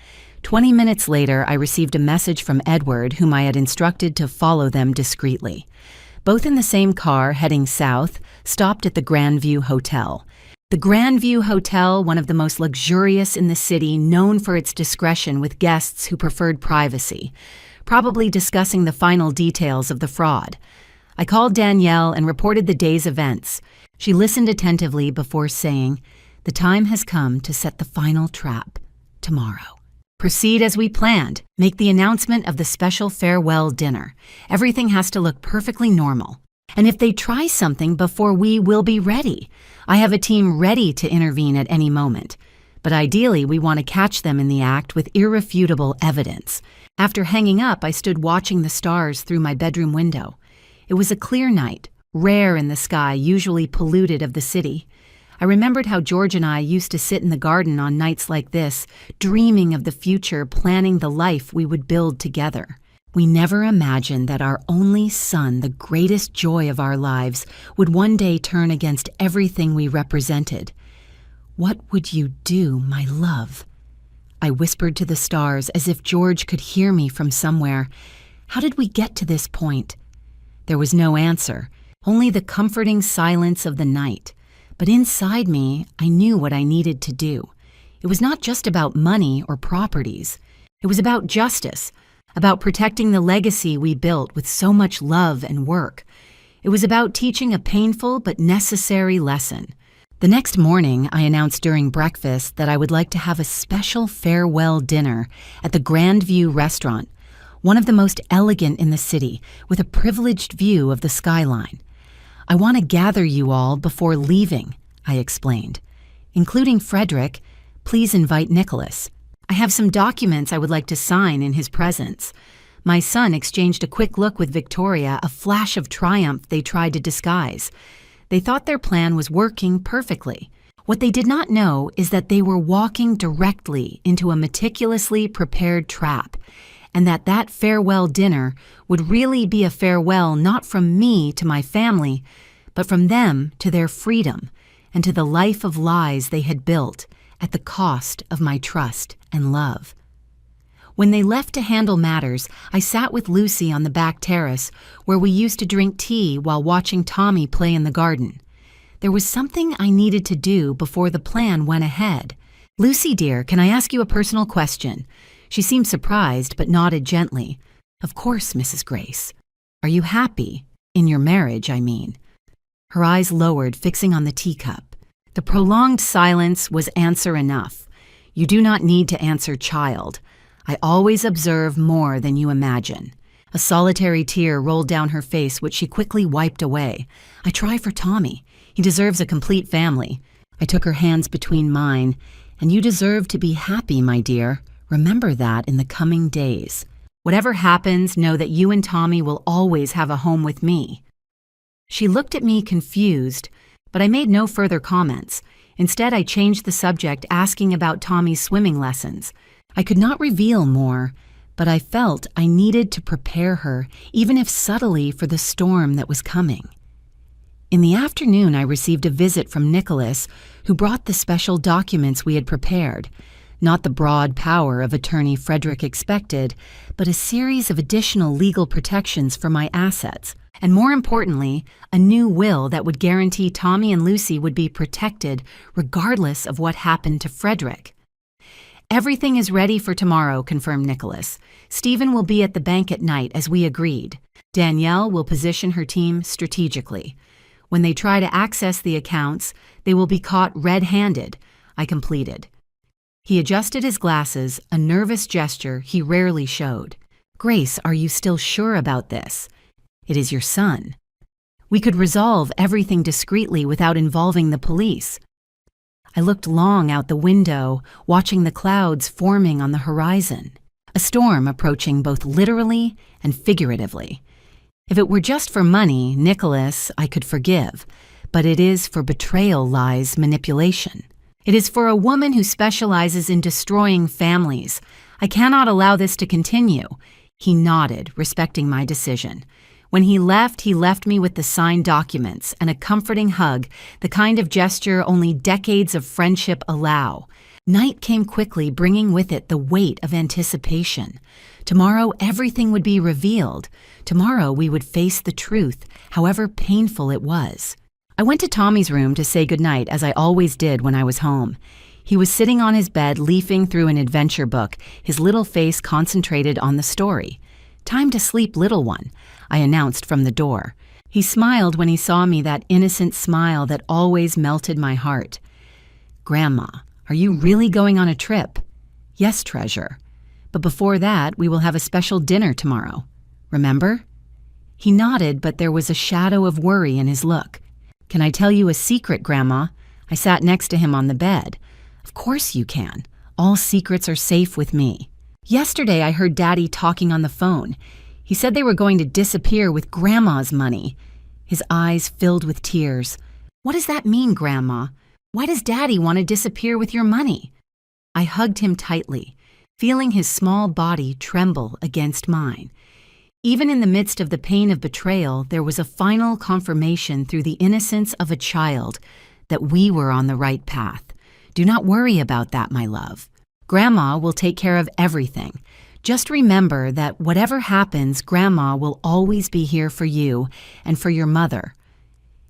20 minutes later, I received a message from Edward, whom I had instructed to follow them discreetly. Both in the same car, heading south, stopped at the Grandview Hotel. The Grandview Hotel, one of the most luxurious in the city, known for its discretion with guests who preferred privacy, probably discussing the final details of the fraud. I called Danielle and reported the day's events. She listened attentively before saying, "The time has come to set the final trap. Tomorrow. Proceed as we planned. Make the announcement of the special farewell dinner. Everything has to look perfectly normal. And if they try something before we will be ready. I have a team ready to intervene at any moment. But ideally, we want to catch them in the act with irrefutable evidence." After hanging up, I stood watching the stars through my bedroom window. It was a clear night, rare in the sky usually polluted of the city. I remembered how George and I used to sit in the garden on nights like this, dreaming of the future, planning the life we would build together. We never imagined that our only son, the greatest joy of our lives, would one day turn against everything we represented. "What would you do, my love?" I whispered to the stars as if George could hear me from somewhere. How did we get to this point? There was no answer, only the comforting silence of the night. But inside me, I knew what I needed to do. It was not just about money or properties. It was about justice, about protecting the legacy we built with so much love and work. It was about teaching a painful but necessary lesson. The next morning, I announced during breakfast that I would like to have a special farewell dinner at the Grandview restaurant, one of the most elegant in the city, with a privileged view of the skyline. "I want to gather you all before leaving," I explained. "Including Frederick, please invite Nicholas. I have some documents I would like to sign in his presence." My son exchanged a quick look with Victoria, a flash of triumph they tried to disguise. They thought their plan was working perfectly. What they did not know is that they were walking directly into a meticulously prepared trap, and that farewell dinner would really be a farewell not from me to my family, but from them to their freedom and to the life of lies they had built at the cost of my trust and love. When they left to handle matters, I sat with Lucy on the back terrace where we used to drink tea while watching Tommy play in the garden. There was something I needed to do before the plan went ahead. "Lucy, dear, can I ask you a personal question?" She seemed surprised but nodded gently. "Of course, Mrs. Grace. Are you happy? In your marriage, I mean." Her eyes lowered, fixing on the teacup. The prolonged silence was answer enough. "You do not need to answer, child. I always observe more than you imagine." A solitary tear rolled down her face, which she quickly wiped away. "I try for Tommy. He deserves a complete family." I took her hands between mine. "And you deserve to be happy, my dear. Remember that in the coming days. Whatever happens, know that you and Tommy will always have a home with me." She looked at me confused, but I made no further comments. Instead, I changed the subject, asking about Tommy's swimming lessons. I could not reveal more, but I felt I needed to prepare her, even if subtly, for the storm that was coming. In the afternoon, I received a visit from Nicholas, who brought the special documents we had prepared. Not the broad power of attorney Frederick expected, but a series of additional legal protections for my assets, and more importantly, a new will that would guarantee Tommy and Lucy would be protected regardless of what happened to Frederick. Everything is ready for tomorrow, confirmed Nicholas. Stephen will be at the bank at night as we agreed. Danielle will position her team strategically. When they try to access the accounts, they will be caught red-handed, I completed. He adjusted his glasses, a nervous gesture he rarely showed. Grace, are you still sure about this? It is your son. We could resolve everything discreetly without involving the police. I looked long out the window, watching the clouds forming on the horizon. A storm approaching both literally and figuratively. If it were just for money, Nicholas, I could forgive, but it is for betrayal lies manipulation. It is for a woman who specializes in destroying families. I cannot allow this to continue. He nodded, respecting my decision. When he left me with the signed documents and a comforting hug, the kind of gesture only decades of friendship allow. Night came quickly, bringing with it the weight of anticipation. Tomorrow, everything would be revealed. Tomorrow, we would face the truth, however painful it was. I went to Tommy's room to say goodnight, as I always did when I was home. He was sitting on his bed, leafing through an adventure book, his little face concentrated on the story. Time to sleep, little one, I announced from the door. He smiled when he saw me, that innocent smile that always melted my heart. Grandma, are you really going on a trip? Yes, treasure. But before that, we will have a special dinner tomorrow. Remember? He nodded, but there was a shadow of worry in his look. Can I tell you a secret, Grandma? I sat next to him on the bed. Of course you can. All secrets are safe with me. Yesterday, I heard Daddy talking on the phone. He said they were going to disappear with Grandma's money. His eyes filled with tears. What does that mean, Grandma? Why does Daddy want to disappear with your money? I hugged him tightly, feeling his small body tremble against mine. Even in the midst of the pain of betrayal, there was a final confirmation through the innocence of a child that we were on the right path. Do not worry about that, my love. Grandma will take care of everything. Just remember that whatever happens, Grandma will always be here for you and for your mother.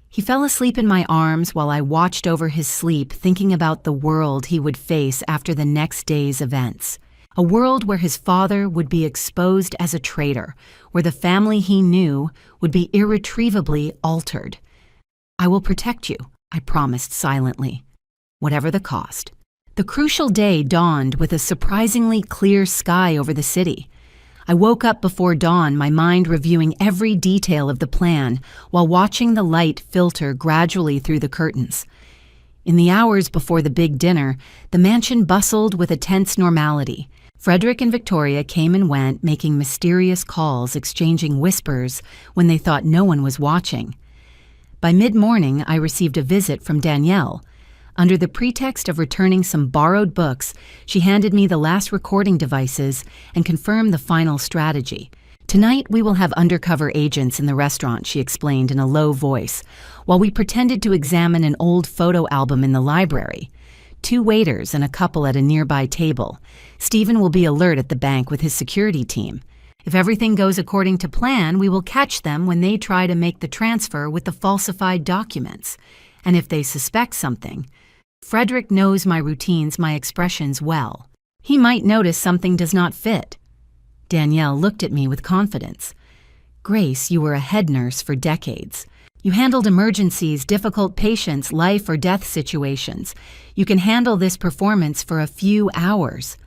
He fell asleep in my arms while I watched over his sleep, thinking about the world he would face after the next day's events. A world where his father would be exposed as a traitor, where the family he knew would be irretrievably altered. I will protect you, I promised silently, whatever the cost. The crucial day dawned with a surprisingly clear sky over the city. I woke up before dawn, my mind reviewing every detail of the plan while watching the light filter gradually through the curtains. In the hours before the big dinner, the mansion bustled with a tense normality. Frederick and Victoria came and went, making mysterious calls, exchanging whispers when they thought no one was watching. By mid-morning, I received a visit from Danielle. Under the pretext of returning some borrowed books, she handed me the last recording devices and confirmed the final strategy. Tonight, we will have undercover agents in the restaurant, she explained in a low voice, while we pretended to examine an old photo album in the library. 2 waiters and a couple at a nearby table. Stephen will be alert at the bank with his security team. If everything goes according to plan, we will catch them when they try to make the transfer with the falsified documents. And if they suspect something, Frederick knows my routines, my expressions well. He might notice something does not fit. Danielle looked at me with confidence. Grace, you were a head nurse for decades. You handled emergencies, difficult patients, life or death situations. You can handle this performance for a few hours.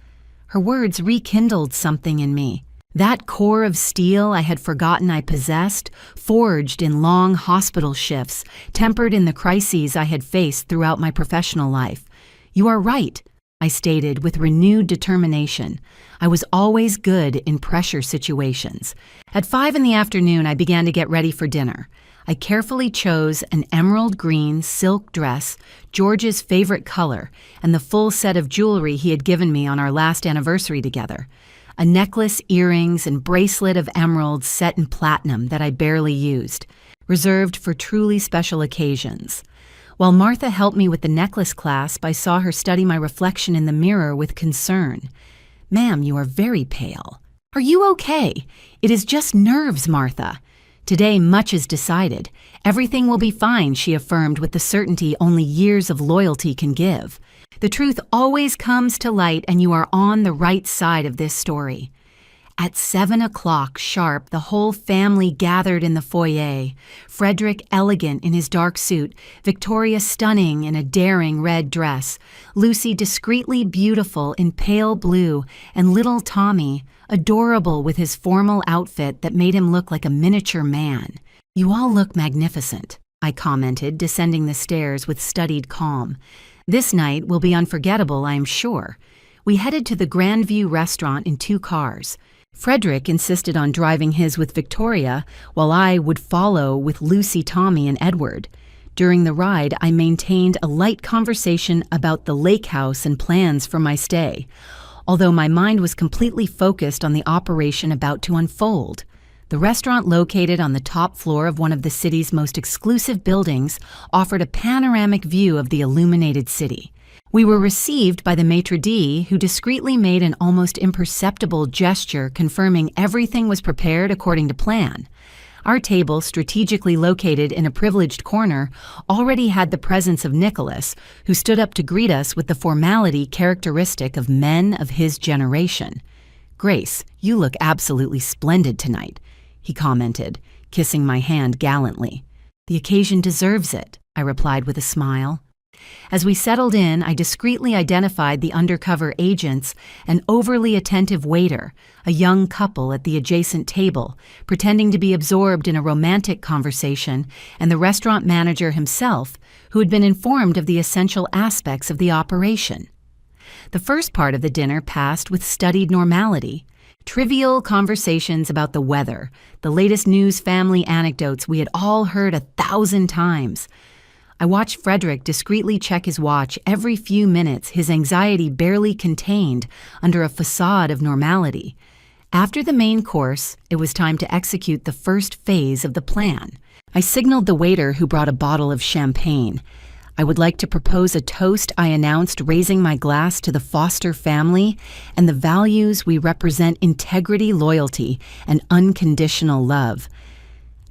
Her words rekindled something in me. That core of steel I had forgotten I possessed, forged in long hospital shifts, tempered in the crises I had faced throughout my professional life. You are right, I stated with renewed determination. I was always good in pressure situations. At 5 p.m, I began to get ready for dinner. I carefully chose an emerald green silk dress, George's favorite color, and the full set of jewelry he had given me on our last anniversary together. A necklace, earrings, and bracelet of emeralds set in platinum that I barely used, reserved for truly special occasions. While Martha helped me with the necklace clasp, I saw her study my reflection in the mirror with concern. Ma'am, you are very pale. Are you okay? It is just nerves, Martha. Today, much is decided. Everything will be fine, she affirmed with the certainty only years of loyalty can give. The truth always comes to light, and you are on the right side of this story. At 7 o'clock sharp, the whole family gathered in the foyer. Frederick elegant in his dark suit, Victoria stunning in a daring red dress, Lucy discreetly beautiful in pale blue, and little Tommy, adorable with his formal outfit that made him look like a miniature man. "You all look magnificent," I commented, descending the stairs with studied calm. "This night will be unforgettable, I am sure." We headed to the Grandview restaurant in 2 cars. Frederick insisted on driving his with Victoria, while I would follow with Lucy, Tommy, and Edward. During the ride, I maintained a light conversation about the lake house and plans for my stay, although my mind was completely focused on the operation about to unfold. The restaurant, located on the top floor of one of the city's most exclusive buildings, offered a panoramic view of the illuminated city. We were received by the maitre d', who discreetly made an almost imperceptible gesture confirming everything was prepared according to plan. Our table, strategically located in a privileged corner, already had the presence of Nicholas, who stood up to greet us with the formality characteristic of men of his generation. "Grace, you look absolutely splendid tonight," he commented, kissing my hand gallantly. "The occasion deserves it," I replied with a smile. As we settled in, I discreetly identified the undercover agents, an overly attentive waiter, a young couple at the adjacent table, pretending to be absorbed in a romantic conversation, and the restaurant manager himself, who had been informed of the essential aspects of the operation. The first part of the dinner passed with studied normality. Trivial conversations about the weather, the latest news, family anecdotes we had all heard 1,000 times. I watched Frederick discreetly check his watch every few minutes, his anxiety barely contained under a facade of normality. After the main course, it was time to execute the first phase of the plan. I signaled the waiter, who brought a bottle of champagne. "I would like to propose a toast," I announced, raising my glass to the Foster family and the values we represent: integrity, loyalty, and unconditional love.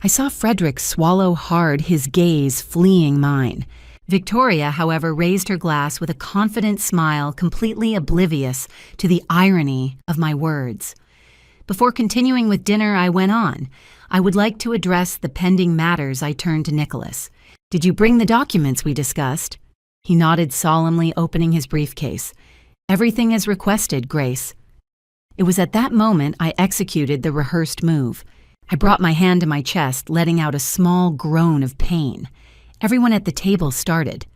I saw Frederick swallow hard, his gaze fleeing mine. Victoria, however, raised her glass with a confident smile, completely oblivious to the irony of my words. Before continuing with dinner, I went on. "I would like to address the pending matters." I turned to Nicholas. "Did you bring the documents we discussed?" He nodded solemnly, opening his briefcase. "Everything as requested, Grace." It was at that moment I executed the rehearsed move. I brought my hand to my chest, letting out a small groan of pain. Everyone at the table started.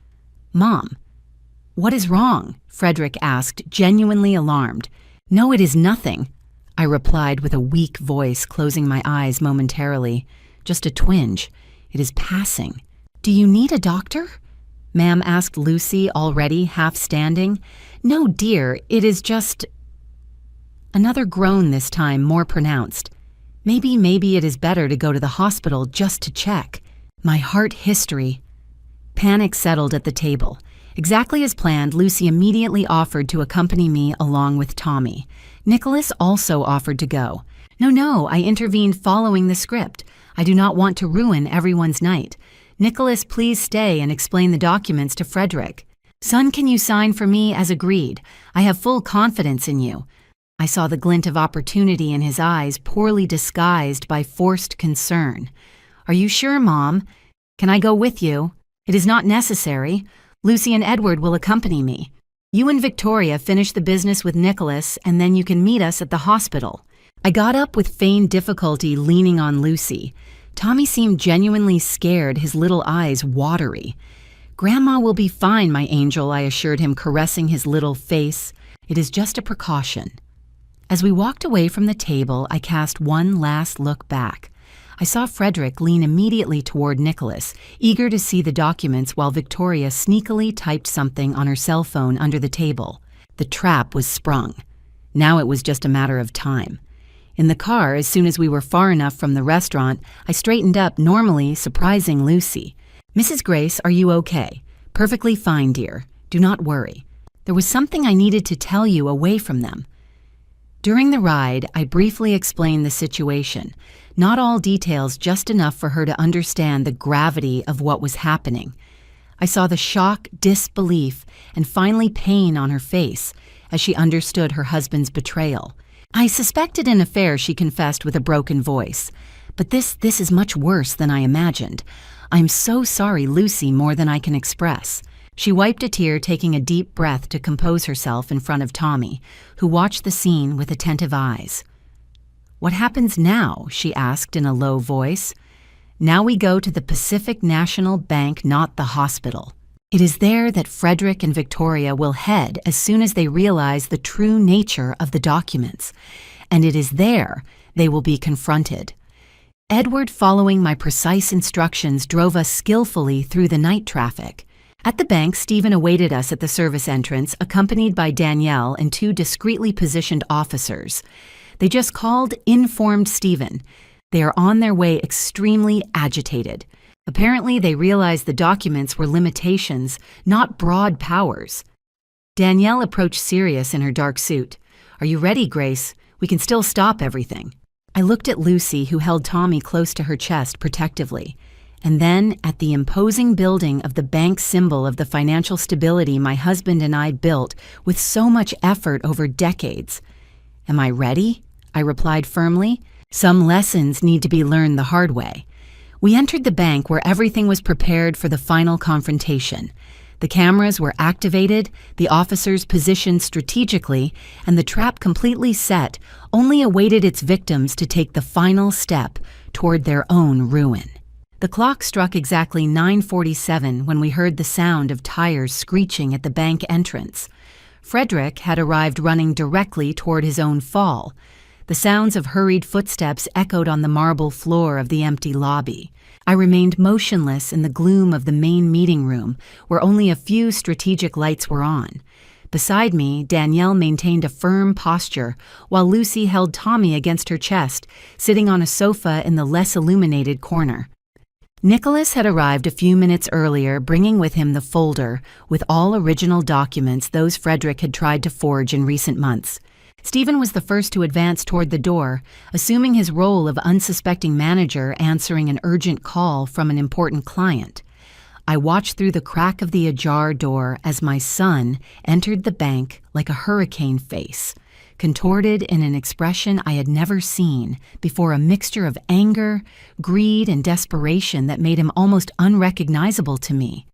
"Mom, what is wrong?" Frederick asked, genuinely alarmed. "No, it is nothing," I replied with a weak voice, closing my eyes momentarily. "Just a twinge. It is passing." "Do you need a doctor?" Ma'am asked Lucy, already half standing. "No, dear, it is just—" Another groan, this time more pronounced. Maybe it is better to go to the hospital just to check." My heart history. Panic settled at the table. Exactly as planned, Lucy immediately offered to accompany me along with Tommy. Nicholas also offered to go. No, I intervened, following the script. "I do not want to ruin everyone's night. Nicholas, please stay and explain the documents to Frederick." "Son, can you sign for me as agreed? I have full confidence in you." I saw the glint of opportunity in his eyes, poorly disguised by forced concern. "Are you sure, Mom? Can I go with you?" "It is not necessary. Lucy and Edward will accompany me. You and Victoria finish the business with Nicholas, and then you can meet us at the hospital." I got up with feigned difficulty, leaning on Lucy. Tommy seemed genuinely scared, his little eyes watery. "Grandma will be fine, my angel," I assured him, caressing his little face. "It is just a precaution." As we walked away from the table, I cast one last look back. I saw Frederick lean immediately toward Nicholas, eager to see the documents, while Victoria sneakily typed something on her cell phone under the table. The trap was sprung. Now it was just a matter of time. In the car, as soon as we were far enough from the restaurant, I straightened up, normally surprising Lucy. "Mrs. Grace, are you okay?" "Perfectly fine, dear. Do not worry. There was something I needed to tell you away from them." During the ride, I briefly explained the situation. Not all details, just enough for her to understand the gravity of what was happening. I saw the shock, disbelief, and finally pain on her face as she understood her husband's betrayal. "I suspected an affair," she confessed with a broken voice. "But this is much worse than I imagined. I'm so sorry, Lucy, more than I can express." She wiped a tear, taking a deep breath to compose herself in front of Tommy, who watched the scene with attentive eyes. "What happens now?" she asked in a low voice. "Now we go to the Pacific National Bank, not the hospital. It is there that Frederick and Victoria will head as soon as they realize the true nature of the documents, and it is there they will be confronted." Edward, following my precise instructions, drove us skillfully through the night traffic. At the bank, Stephen awaited us at the service entrance, accompanied by Danielle and two discreetly positioned officers. They just called informed Stephen. They are on their way, extremely agitated. Apparently, they realized the documents were limitations, not broad powers. Danielle approached serious in her dark suit. "Are you ready, Grace? We can still stop everything." I looked at Lucy, who held Tommy close to her chest protectively, and then at the imposing building of the bank, symbol of the financial stability my husband and I built with so much effort over decades. "Am I ready?" I replied firmly. "Some lessons need to be learned the hard way." We entered the bank, where everything was prepared for the final confrontation. The cameras were activated, the officers positioned strategically, and the trap completely set, only awaited its victims to take the final step toward their own ruin. The clock struck exactly 9:47 when we heard the sound of tires screeching at the bank entrance. Frederick had arrived running directly toward his own fall. The sounds of hurried footsteps echoed on the marble floor of the empty lobby. I remained motionless in the gloom of the main meeting room, where only a few strategic lights were on. Beside me, Danielle maintained a firm posture, while Lucy held Tommy against her chest, sitting on a sofa in the less illuminated corner. Nicholas had arrived a few minutes earlier, bringing with him the folder with all original documents, those Frederick had tried to forge in recent months. Stephen was the first to advance toward the door, assuming his role of unsuspecting manager answering an urgent call from an important client. I watched through the crack of the ajar door as my son entered the bank like a hurricane face, contorted in an expression I had never seen before, a mixture of anger, greed, and desperation that made him almost unrecognizable to me.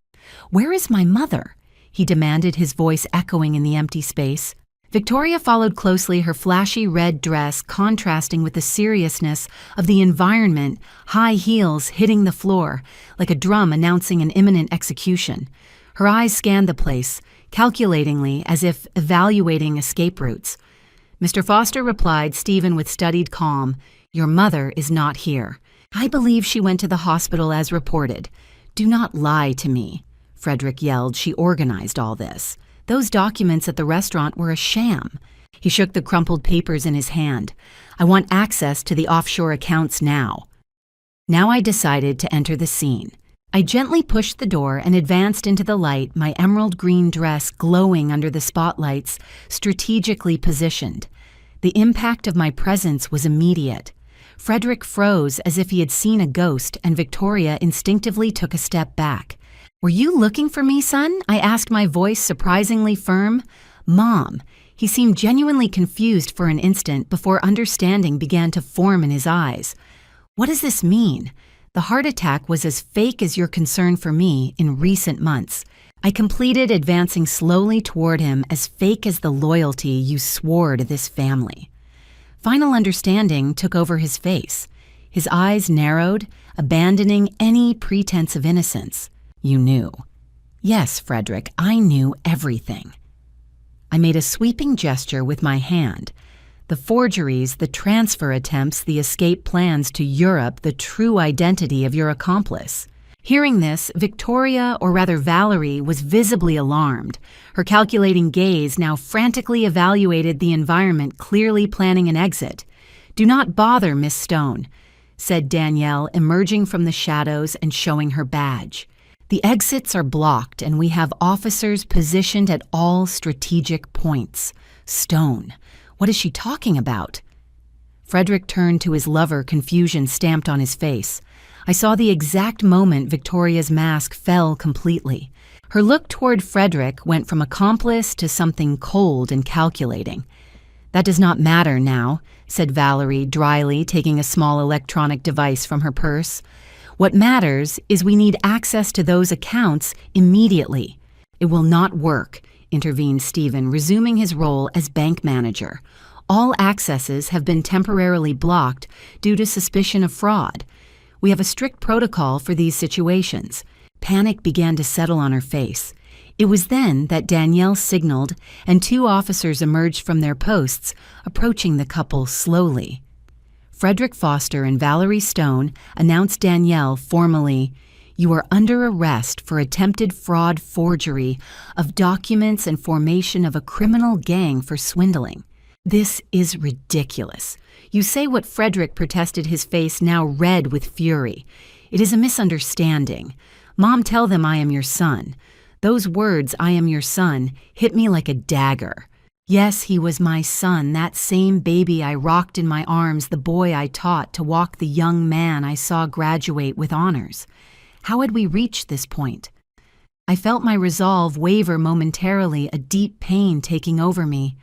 "Where is my mother?" he demanded, his voice echoing in the empty space. Victoria followed closely, her flashy red dress contrasting with the seriousness of the environment, high heels hitting the floor like a drum announcing an imminent execution. Her eyes scanned the place, calculatingly, as if evaluating escape routes. Mr. Foster replied, Stephen with studied calm, "Your mother is not here. I believe she went to the hospital as reported. Do not lie to me." Frederick yelled. "She organized all this. Those documents at the restaurant were a sham." He shook the crumpled papers in his hand. "I want access to the offshore accounts now." Now I decided to enter the scene. I gently pushed the door and advanced into the light, my emerald green dress glowing under the spotlights, strategically positioned. The impact of my presence was immediate. Frederick froze as if he had seen a ghost, and Victoria instinctively took a step back. "Were you looking for me, son?" I asked, my voice surprisingly firm. "Mom." He seemed genuinely confused for an instant before understanding began to form in his eyes. "What does this mean? The heart attack was as fake as your concern for me in recent months." I completed, advancing slowly toward him, "as fake as the loyalty you swore to this family." Final understanding took over his face. His eyes narrowed, abandoning any pretense of innocence. "You knew." "Yes, Frederick, I knew everything." I made a sweeping gesture with my hand. The forgeries, the transfer attempts, the escape plans to Europe, the true identity of your accomplice. Hearing this, Victoria, or rather Valerie, was visibly alarmed. Her calculating gaze now frantically evaluated the environment, clearly planning an exit. "Do not bother, Miss Stone," said Danielle, emerging from the shadows and showing her badge. "The exits are blocked, and we have officers positioned at all strategic points." Stone. What is she talking about? Frederick turned to his lover, confusion stamped on his face. I saw the exact moment Victoria's mask fell completely. Her look toward Frederick went from accomplice to something cold and calculating. "That does not matter now," said Valerie dryly, taking a small electronic device from her purse. "What matters is we need access to those accounts immediately." "It will not work," intervened Stephen, resuming his role as bank manager. "All accesses have been temporarily blocked due to suspicion of fraud. We have a strict protocol for these situations." Panic began to settle on her face. It was then that Danielle signaled, and 2 officers emerged from their posts, approaching the couple slowly. Frederick Foster and Valerie Stone announced Danielle formally, "You are under arrest for attempted fraud, forgery of documents, and formation of a criminal gang for swindling." "This is ridiculous. You say what?" Frederick protested, his face now red with fury. "It is a misunderstanding. Mom, tell them I am your son." Those words, "I am your son," hit me like a dagger. Yes, he was my son, that same baby I rocked in my arms, the boy I taught to walk, the young man I saw graduate with honors. How had we reached this point? I felt my resolve waver momentarily, a deep pain taking over me.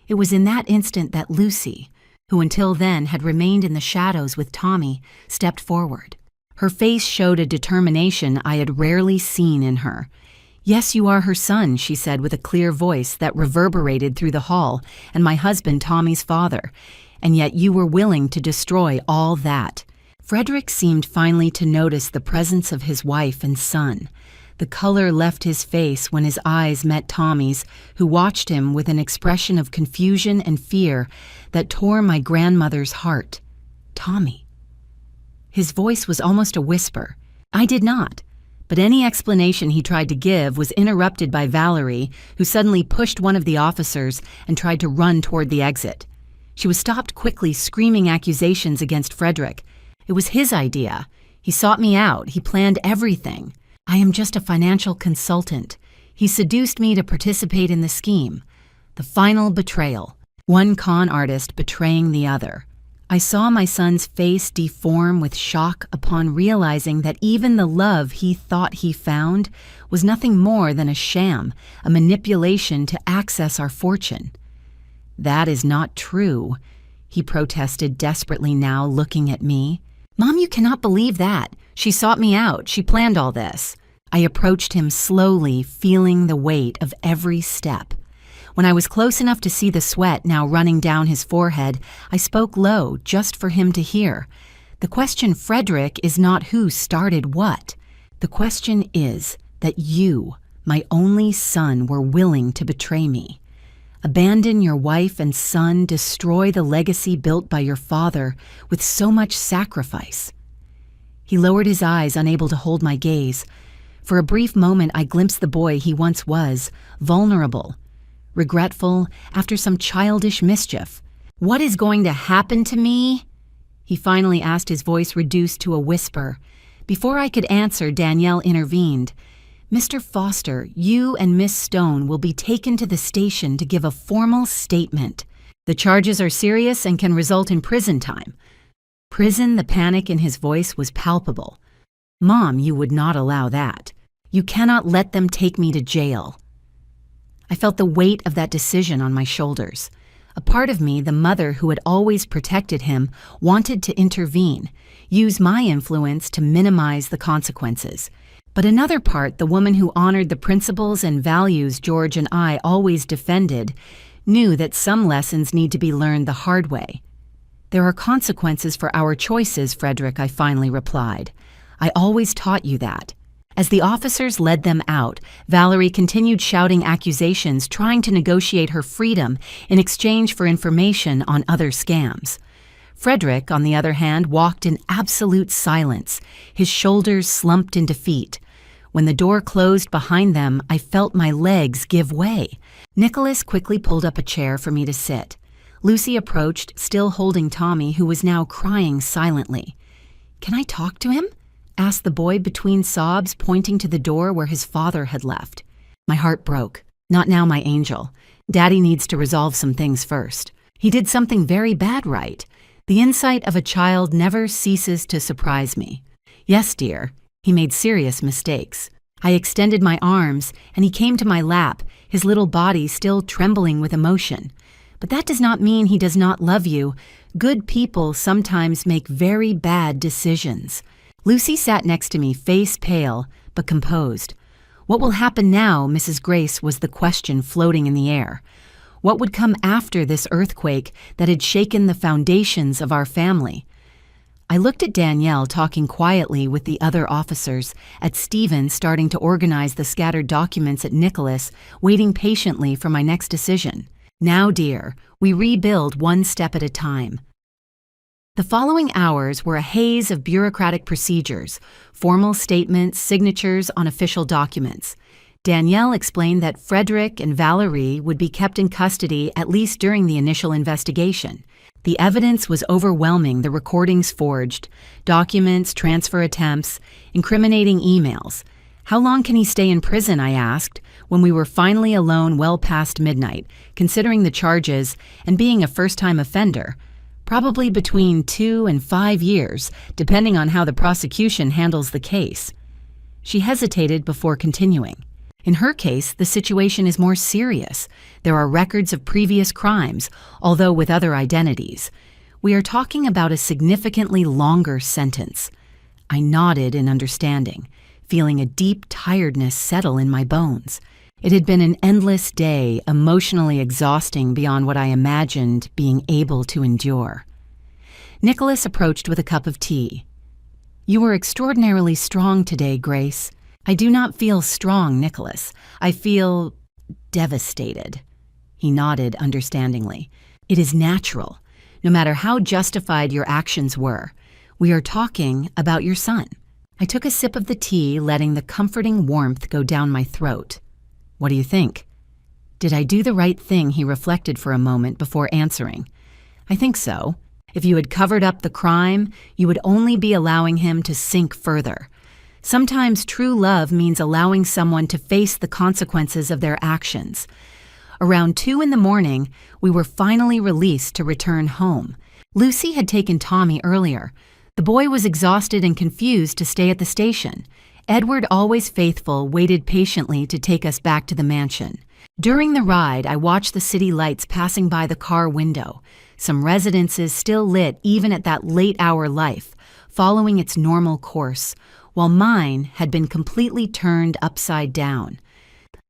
It was in that instant that Lucy, who until then had remained in the shadows with Tommy, stepped forward. Her face showed a determination I had rarely seen in her. "Yes, you are her son," she said with a clear voice that reverberated through the hall, "and my husband, Tommy's father. And yet you were willing to destroy all that." Frederick seemed finally to notice the presence of his wife and son. The color left his face when his eyes met Tommy's, who watched him with an expression of confusion and fear that tore my grandmother's heart. "Tommy." His voice was almost a whisper. I did not. But any explanation he tried to give was interrupted by Valerie, who suddenly pushed one of the officers and tried to run toward the exit. She was stopped quickly, screaming accusations against Frederick. It was his idea. He sought me out. He planned everything. I am just a financial consultant. He seduced me to participate in the scheme. The final betrayal. One con artist betraying the other. I saw my son's face deform with shock upon realizing that even the love he thought he found was nothing more than a sham, a manipulation to access our fortune. "That is not true," he protested desperately now, looking at me. "Mom, you cannot believe that. She sought me out. She planned all this." I approached him slowly, feeling the weight of every step. When I was close enough to see the sweat now running down his forehead, I spoke low, just for him to hear. "The question, Frederick, is not who started what. The question is that you, my only son, were willing to betray me. Abandon your wife and son, destroy the legacy built by your father with so much sacrifice." He lowered his eyes, unable to hold my gaze. For a brief moment I glimpsed the boy he once was, vulnerable, regretful, after some childish mischief. "What is going to happen to me?" he finally asked, his voice reduced to a whisper. Before I could answer, Danielle intervened. "Mr. Foster, you and Miss Stone will be taken to the station to give a formal statement. The charges are serious and can result in prison time." Prison? The panic in his voice was palpable. "Mom, you would not allow that. You cannot let them take me to jail." I felt the weight of that decision on my shoulders. A part of me, the mother who had always protected him, wanted to intervene, use my influence to minimize the consequences. But another part, the woman who honored the principles and values George and I always defended, knew that some lessons need to be learned the hard way. "There are consequences for our choices, Frederick," I finally replied. "I always taught you that." As the officers led them out, Valerie continued shouting accusations, trying to negotiate her freedom in exchange for information on other scams. Frederick, on the other hand, walked in absolute silence, his shoulders slumped in defeat. When the door closed behind them, I felt my legs give way. Nicholas quickly pulled up a chair for me to sit. Lucy approached, still holding Tommy, who was now crying silently. "Can I talk to him?" asked the boy between sobs, pointing to the door where his father had left. My heart broke. "Not now, my angel. Daddy needs to resolve some things first. He did something very bad, right? The insight of a child never ceases to surprise me." "Yes, dear. He made serious mistakes." I extended my arms, and he came to my lap, his little body still trembling with emotion. But that does not mean he does not love you. Good people sometimes make very bad decisions. Lucy sat next to me, face pale, but composed. What will happen now, Mrs. Grace, was the question floating in the air. What would come after this earthquake that had shaken the foundations of our family? I looked at Danielle talking quietly with the other officers, at Stephen starting to organize the scattered documents, at Nicholas waiting patiently for my next decision. Now, dear, we rebuild one step at a time. The following hours were a haze of bureaucratic procedures, formal statements, signatures on official documents. Danielle explained that Frederick and Valerie would be kept in custody at least during the initial investigation. The evidence was overwhelming, the recordings forged, documents, transfer attempts, incriminating emails. How long can he stay in prison, I asked, when we were finally alone well past midnight, considering the charges and being a first-time offender? Probably between 2 and 5 years, depending on how the prosecution handles the case. She hesitated before continuing. In her case, the situation is more serious. There are records of previous crimes, although with other identities. We are talking about a significantly longer sentence. I nodded in understanding, feeling a deep tiredness settle in my bones. It had been an endless day, emotionally exhausting beyond what I imagined being able to endure. Nicholas approached with a cup of tea. You were extraordinarily strong today, Grace. I do not feel strong, Nicholas. I feel devastated. He nodded understandingly. It is natural, no matter how justified your actions were. We are talking about your son. I took a sip of the tea, letting the comforting warmth go down my throat. What do you think? Did I do the right thing? He reflected for a moment before answering. I think so. If you had covered up the crime, you would only be allowing him to sink further. Sometimes true love means allowing someone to face the consequences of their actions. Around 2 in the morning, we were finally released to return home. Lucy had taken Tommy earlier. The boy was exhausted and confused to stay at the station. Edward, always faithful, waited patiently to take us back to the mansion. During the ride, I watched the city lights passing by the car window. Some residences still lit even at that late-hour life, following its normal course, while mine had been completely turned upside down.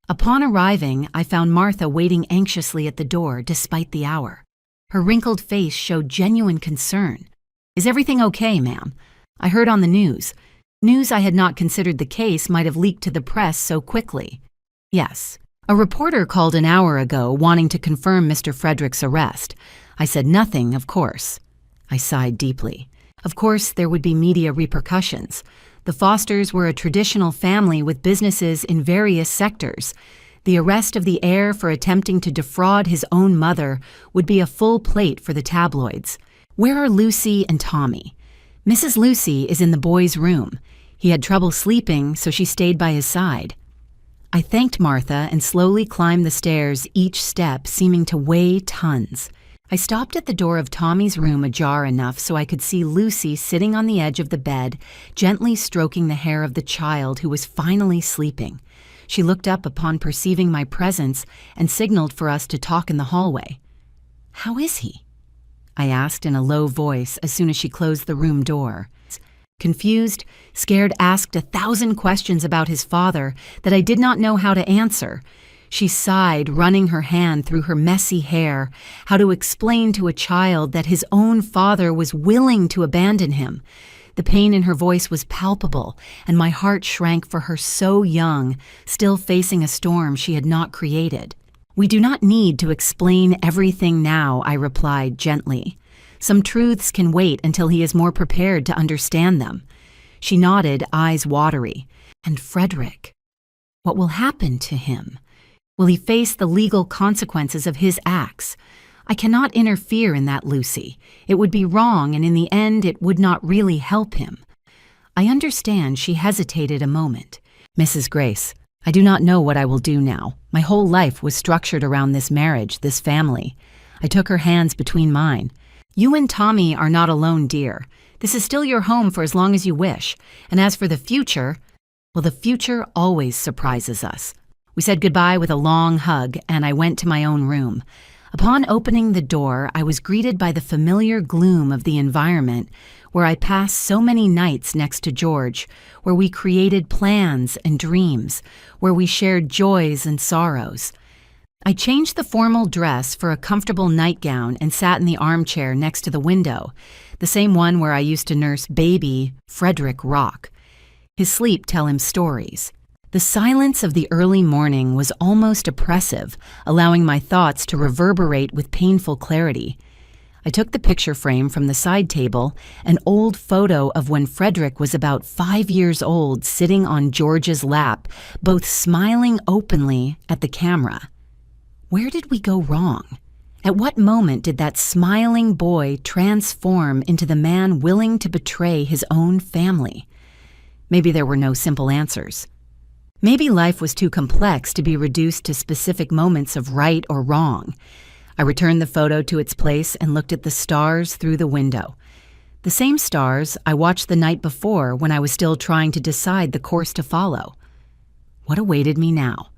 Upon arriving, I found Martha waiting anxiously at the door despite the hour. Her wrinkled face showed genuine concern. Is everything okay, ma'am? I heard on the news. News I had not considered the case might have leaked to the press so quickly. Yes. A reporter called an hour ago wanting to confirm Mr. Frederick's arrest. I said nothing, of course. I sighed deeply. Of course, there would be media repercussions. The Fosters were a traditional family with businesses in various sectors. The arrest of the heir for attempting to defraud his own mother would be a full plate for the tabloids. Where are Lucy and Tommy? Mrs. Lucy is in the boy's room. He had trouble sleeping, so she stayed by his side. I thanked Martha and slowly climbed the stairs, each step seeming to weigh tons. I stopped at the door of Tommy's room ajar enough so I could see Lucy sitting on the edge of the bed, gently stroking the hair of the child who was finally sleeping. She looked up upon perceiving my presence and signaled for us to talk in the hallway. How is he? I asked in a low voice as soon as she closed the room door. Confused, scared, asked 1,000 questions about his father that I did not know how to answer. She sighed, running her hand through her messy hair, how to explain to a child that his own father was willing to abandon him. The pain in her voice was palpable, and my heart shrank for her so young, still facing a storm she had not created. We do not need to explain everything now, I replied gently. Some truths can wait until he is more prepared to understand them. She nodded, eyes watery. And Frederick? What will happen to him? Will he face the legal consequences of his acts? I cannot interfere in that, Lucy. It would be wrong, and in the end it would not really help him. I understand. She hesitated a moment. Mrs. Grace, I do not know what I will do now. My whole life was structured around this marriage, this family. I took her hands between mine. You and Tommy are not alone, dear. This is still your home for as long as you wish. And as for the future, Well, the future always surprises us. We said goodbye with a long hug, and I went to my own room. Upon opening the door, I was greeted by the familiar gloom of the environment where I passed so many nights next to George, where we created plans and dreams, where we shared joys and sorrows. I changed the formal dress for a comfortable nightgown and sat in the armchair next to the window, the same one where I used to nurse baby Frederick Rock. His sleep tell him stories. The silence of the early morning was almost oppressive, allowing my thoughts to reverberate with painful clarity. I took the picture frame from the side table, an old photo of when Frederick was about 5 years old, sitting on George's lap, both smiling openly at the camera. Where did we go wrong? At what moment did that smiling boy transform into the man willing to betray his own family? Maybe there were no simple answers. Maybe life was too complex to be reduced to specific moments of right or wrong. I returned the photo to its place and looked at the stars through the window. The same stars I watched the night before when I was still trying to decide the course to follow. What awaited me now?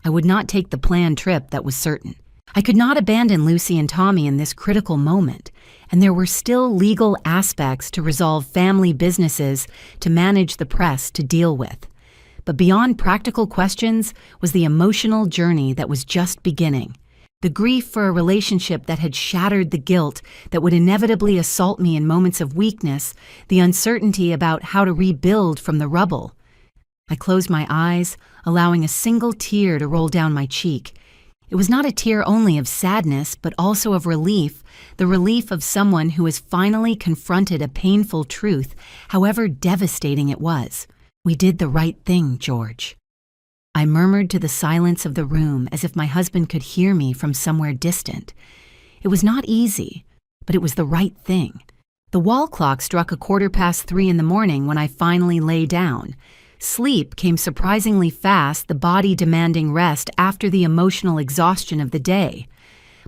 I would not take the planned trip, that was certain. I could not abandon Lucy and Tommy in this critical moment, and there were still legal aspects to resolve, family businesses to manage, the press to deal with. But beyond practical questions was the emotional journey that was just beginning. The grief for a relationship that had shattered, the guilt that would inevitably assault me in moments of weakness, the uncertainty about how to rebuild from the rubble. I closed my eyes, allowing a single tear to roll down my cheek. It was not a tear only of sadness, but also of relief, the relief of someone who has finally confronted a painful truth, however devastating it was. We did the right thing, George. I murmured to the silence of the room as if my husband could hear me from somewhere distant. It was not easy, but it was the right thing. The wall clock struck 3:15 in the morning when I finally lay down. Sleep came surprisingly fast, the body demanding rest after the emotional exhaustion of the day.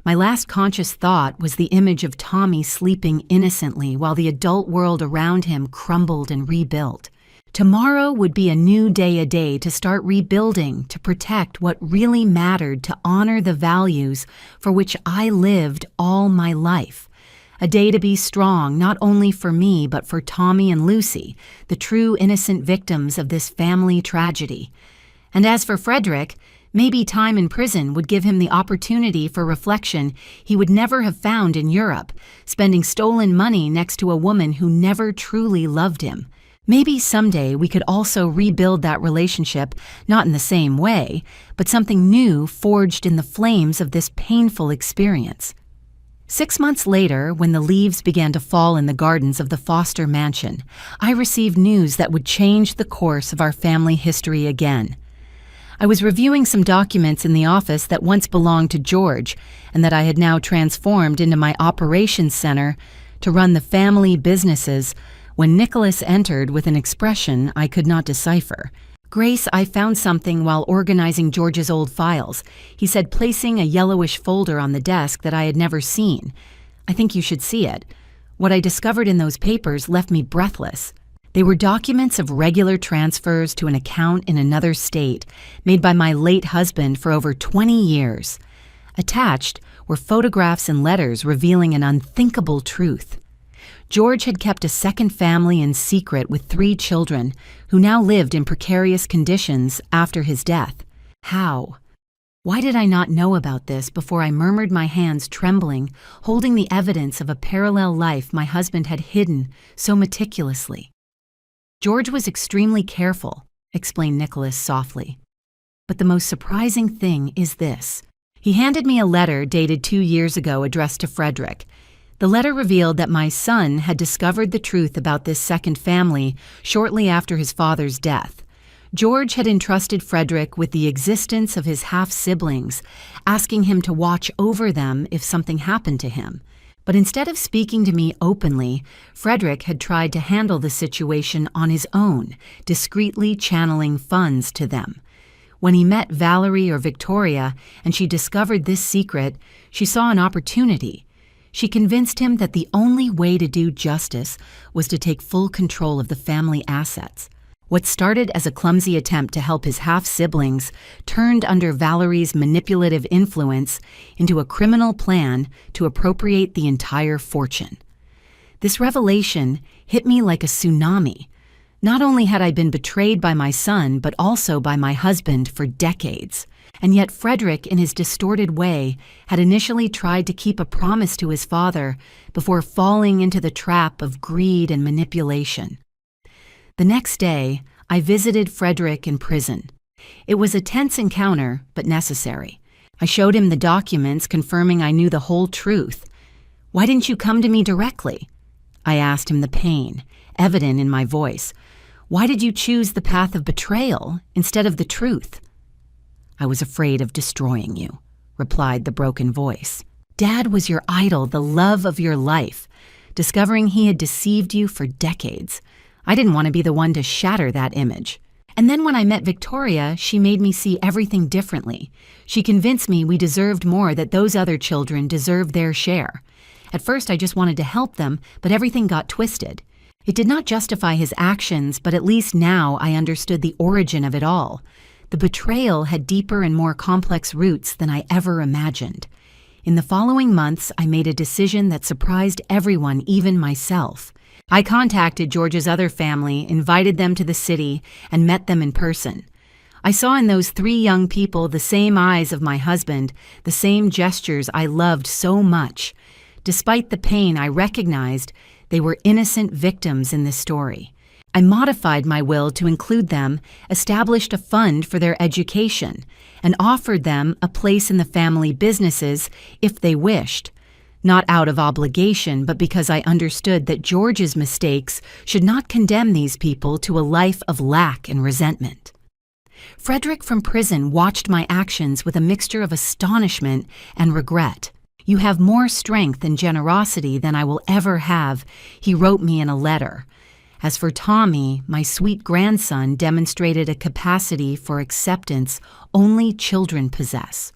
My last conscious thought was the image of Tommy sleeping innocently while the adult world around him crumbled and rebuilt. Tomorrow would be a new day, a day to start rebuilding, to protect what really mattered, to honor the values for which I lived all my life. A day to be strong, not only for me, but for Tommy and Lucy, the true innocent victims of this family tragedy. And as for Frederick, maybe time in prison would give him the opportunity for reflection he would never have found in Europe, spending stolen money next to a woman who never truly loved him. Maybe someday we could also rebuild that relationship, not in the same way, but something new forged in the flames of this painful experience. 6 months later, when the leaves began to fall in the gardens of the Foster mansion, I received news that would change the course of our family history again. I was reviewing some documents in the office that once belonged to George and that I had now transformed into my operations center to run the family businesses when Nicholas entered with an expression I could not decipher. "Grace, I found something while organizing George's old files," he said, placing a yellowish folder on the desk that I had never seen. "I think you should see it. What I discovered in those papers left me breathless. They were documents of regular transfers to an account in another state, made by my late husband for over 20 years. Attached were photographs and letters revealing an unthinkable truth. George had kept a second family in secret with 3 children, who now lived in precarious conditions after his death. How? Why did I not know about this before I murmured, my hands trembling, holding the evidence of a parallel life my husband had hidden so meticulously? "George was extremely careful," explained Nicholas softly. "But the most surprising thing is this." He handed me a letter dated 2 years ago addressed to Frederick. The letter revealed that my son had discovered the truth about this second family shortly after his father's death. George had entrusted Frederick with the existence of his half-siblings, asking him to watch over them if something happened to him. But instead of speaking to me openly, Frederick had tried to handle the situation on his own, discreetly channeling funds to them. When he met Valerie or Victoria and she discovered this secret, she saw an opportunity. She convinced him that the only way to do justice was to take full control of the family assets. What started as a clumsy attempt to help his half-siblings turned under Valerie's manipulative influence into a criminal plan to appropriate the entire fortune. This revelation hit me like a tsunami. Not only had I been betrayed by my son, but also by my husband for decades. And yet Frederick, in his distorted way, had initially tried to keep a promise to his father before falling into the trap of greed and manipulation. The next day, I visited Frederick in prison. It was a tense encounter, but necessary. I showed him the documents confirming I knew the whole truth. "Why didn't you come to me directly?" I asked him, the pain evident in my voice. "Why did you choose the path of betrayal instead of the truth?" "I was afraid of destroying you," replied the broken voice. "Dad was your idol, the love of your life. Discovering he had deceived you for decades, I didn't want to be the one to shatter that image. And then when I met Victoria, she made me see everything differently. She convinced me we deserved more, that those other children deserved their share. At first I just wanted to help them, but everything got twisted. It did not justify his actions, but at least now I understood the origin of it all. The betrayal had deeper and more complex roots than I ever imagined. In the following months, I made a decision that surprised everyone, even myself. I contacted George's other family, invited them to the city, and met them in person. I saw in those 3 young people the same eyes of my husband, the same gestures I loved so much. Despite the pain, I recognized they were innocent victims in this story. I modified my will to include them, established a fund for their education, and offered them a place in the family businesses if they wished. Not out of obligation, but because I understood that George's mistakes should not condemn these people to a life of lack and resentment. Frederick from prison watched my actions with a mixture of astonishment and regret. "You have more strength and generosity than I will ever have," he wrote me in a letter. As for Tommy, my sweet grandson demonstrated a capacity for acceptance only children possess.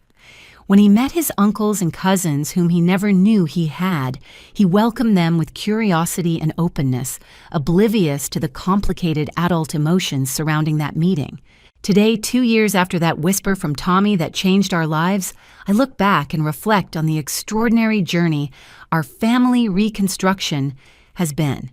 When he met his uncles and cousins whom he never knew he had, he welcomed them with curiosity and openness, oblivious to the complicated adult emotions surrounding that meeting. Today, 2 years after that whisper from Tommy that changed our lives, I look back and reflect on the extraordinary journey our family reconstruction has been.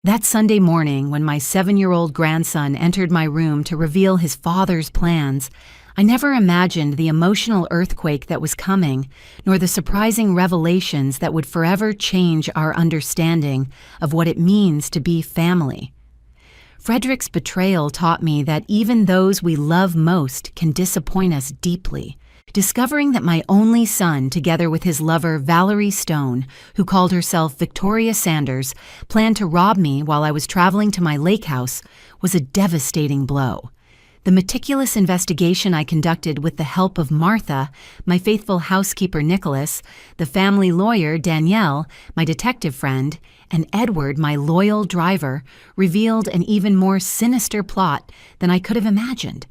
That Sunday morning, when my 7-year-old grandson entered my room to reveal his father's plans, I never imagined the emotional earthquake that was coming, nor the surprising revelations that would forever change our understanding of what it means to be family. Frederick's betrayal taught me that even those we love most can disappoint us deeply. Discovering that my only son, together with his lover Valerie Stone, who called herself Victoria Sanders, planned to rob me while I was traveling to my lake house, was a devastating blow. The meticulous investigation I conducted with the help of Martha, my faithful housekeeper Nicholas, the family lawyer Danielle, my detective friend, and Edward, my loyal driver, revealed an even more sinister plot than I could have imagined.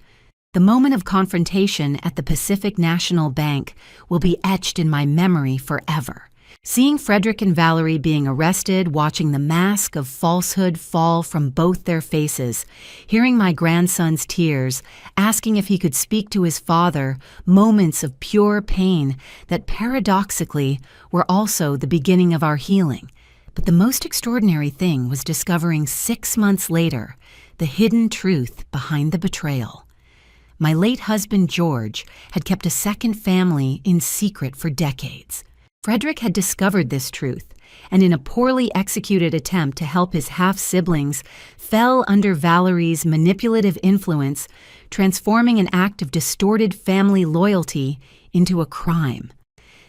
The moment of confrontation at the Pacific National Bank will be etched in my memory forever. Seeing Frederick and Valerie being arrested, watching the mask of falsehood fall from both their faces, hearing my grandson's tears, asking if he could speak to his father, moments of pure pain that paradoxically were also the beginning of our healing. But the most extraordinary thing was discovering 6 months later the hidden truth behind the betrayal. My late husband George had kept a second family in secret for decades. Frederick had discovered this truth, and in a poorly executed attempt to help his half-siblings, fell under Valerie's manipulative influence, transforming an act of distorted family loyalty into a crime.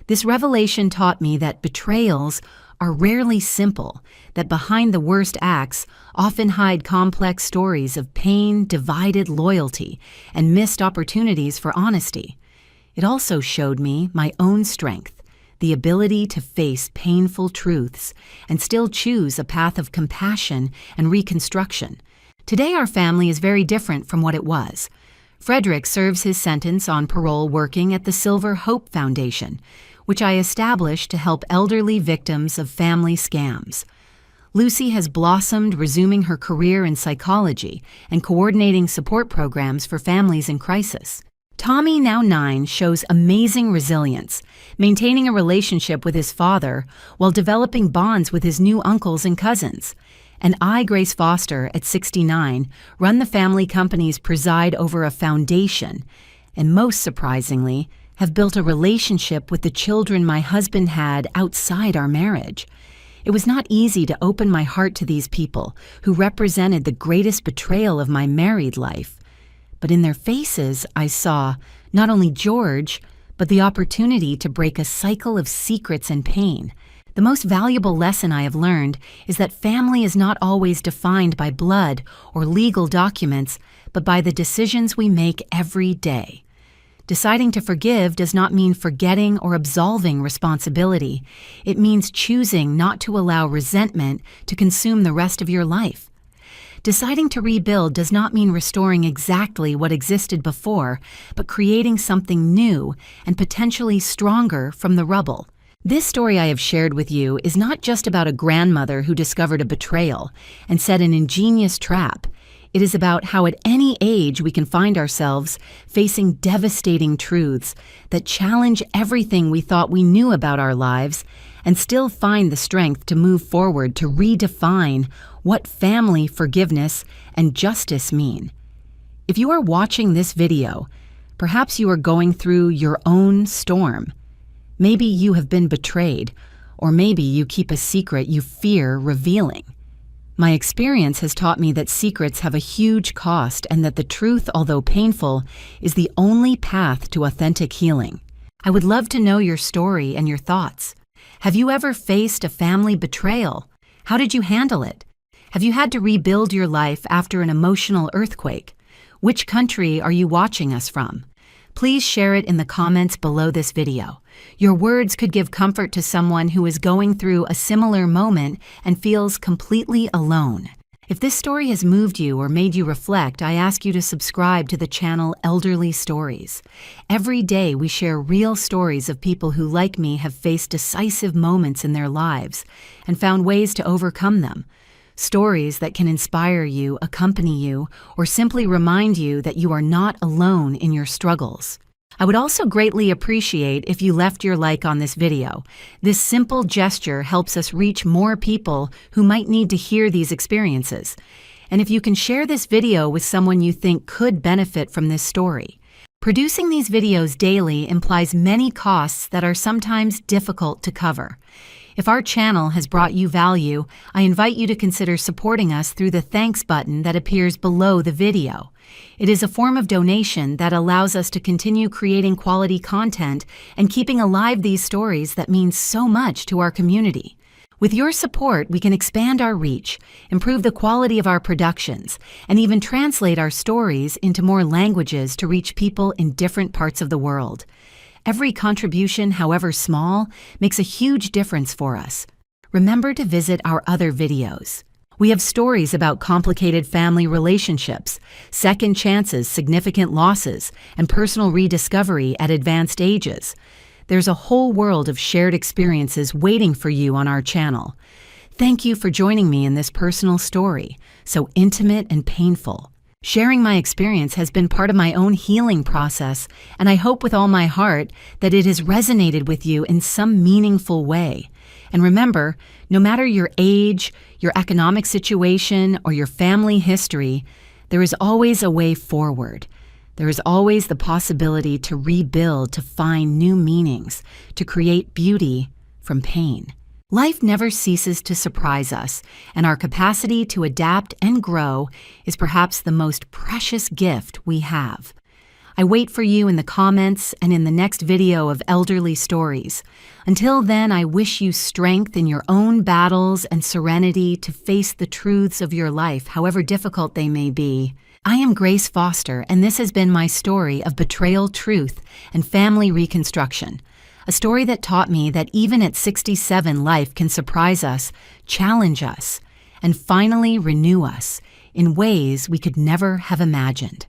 This revelation taught me that betrayals are rarely simple, that behind the worst acts often hide complex stories of pain, divided loyalty, and missed opportunities for honesty. It also showed me my own strength, the ability to face painful truths and still choose a path of compassion and reconstruction. Today our family is very different from what it was. Frederick serves his sentence on parole working at the Silver Hope Foundation, which I established to help elderly victims of family scams. Lucy has blossomed, resuming her career in psychology and coordinating support programs for families in crisis. Tommy, now 9, shows amazing resilience, maintaining a relationship with his father while developing bonds with his new uncles and cousins. And I, Grace Foster, at 69, run the family companies, preside over a foundation, and most surprisingly, have built a relationship with the children my husband had outside our marriage. It was not easy to open my heart to these people who represented the greatest betrayal of my married life. But in their faces, I saw not only George, but the opportunity to break a cycle of secrets and pain. The most valuable lesson I have learned is that family is not always defined by blood or legal documents, but by the decisions we make every day. Deciding to forgive does not mean forgetting or absolving responsibility. It means choosing not to allow resentment to consume the rest of your life. Deciding to rebuild does not mean restoring exactly what existed before, but creating something new and potentially stronger from the rubble. This story I have shared with you is not just about a grandmother who discovered a betrayal and set an ingenious trap. It is about how at any age we can find ourselves facing devastating truths that challenge everything we thought we knew about our lives and still find the strength to move forward to redefine what family, forgiveness, and justice mean. If you are watching this video, perhaps you are going through your own storm. Maybe you have been betrayed, or maybe you keep a secret you fear revealing. My experience has taught me that secrets have a huge cost and that the truth, although painful, is the only path to authentic healing. I would love to know your story and your thoughts. Have you ever faced a family betrayal? How did you handle it? Have you had to rebuild your life after an emotional earthquake? Which country are you watching us from? Please share it in the comments below this video. Your words could give comfort to someone who is going through a similar moment and feels completely alone. If this story has moved you or made you reflect, I ask you to subscribe to the channel Elderly Stories. Every day we share real stories of people who, like me, have faced decisive moments in their lives and found ways to overcome them. Stories that can inspire you, accompany you, or simply remind you that you are not alone in your struggles. I would also greatly appreciate if you left your like on this video. This simple gesture helps us reach more people who might need to hear these experiences. And if you can share this video with someone you think could benefit from this story. Producing these videos daily implies many costs that are sometimes difficult to cover. If our channel has brought you value, I invite you to consider supporting us through the thanks button that appears below the video. It is a form of donation that allows us to continue creating quality content and keeping alive these stories that mean so much to our community. With your support, we can expand our reach, improve the quality of our productions, and even translate our stories into more languages to reach people in different parts of the world. Every contribution, however small, makes a huge difference for us. Remember to visit our other videos. We have stories about complicated family relationships, second chances, significant losses, and personal rediscovery at advanced ages. There's a whole world of shared experiences waiting for you on our channel. Thank you for joining me in this personal story, so intimate and painful. Sharing my experience has been part of my own healing process, and I hope with all my heart that it has resonated with you in some meaningful way. And remember, no matter your age, your economic situation, or your family history, there is always a way forward. There is always the possibility to rebuild, to find new meanings, to create beauty from pain. Life never ceases to surprise us, and our capacity to adapt and grow is perhaps the most precious gift we have. I wait for you in the comments and in the next video of Elderly Stories. Until then, I wish you strength in your own battles and serenity to face the truths of your life, however difficult they may be. I am Grace Foster, and this has been my story of betrayal, truth, and family reconstruction. A story that taught me that even at 67, life can surprise us, challenge us, and finally renew us in ways we could never have imagined.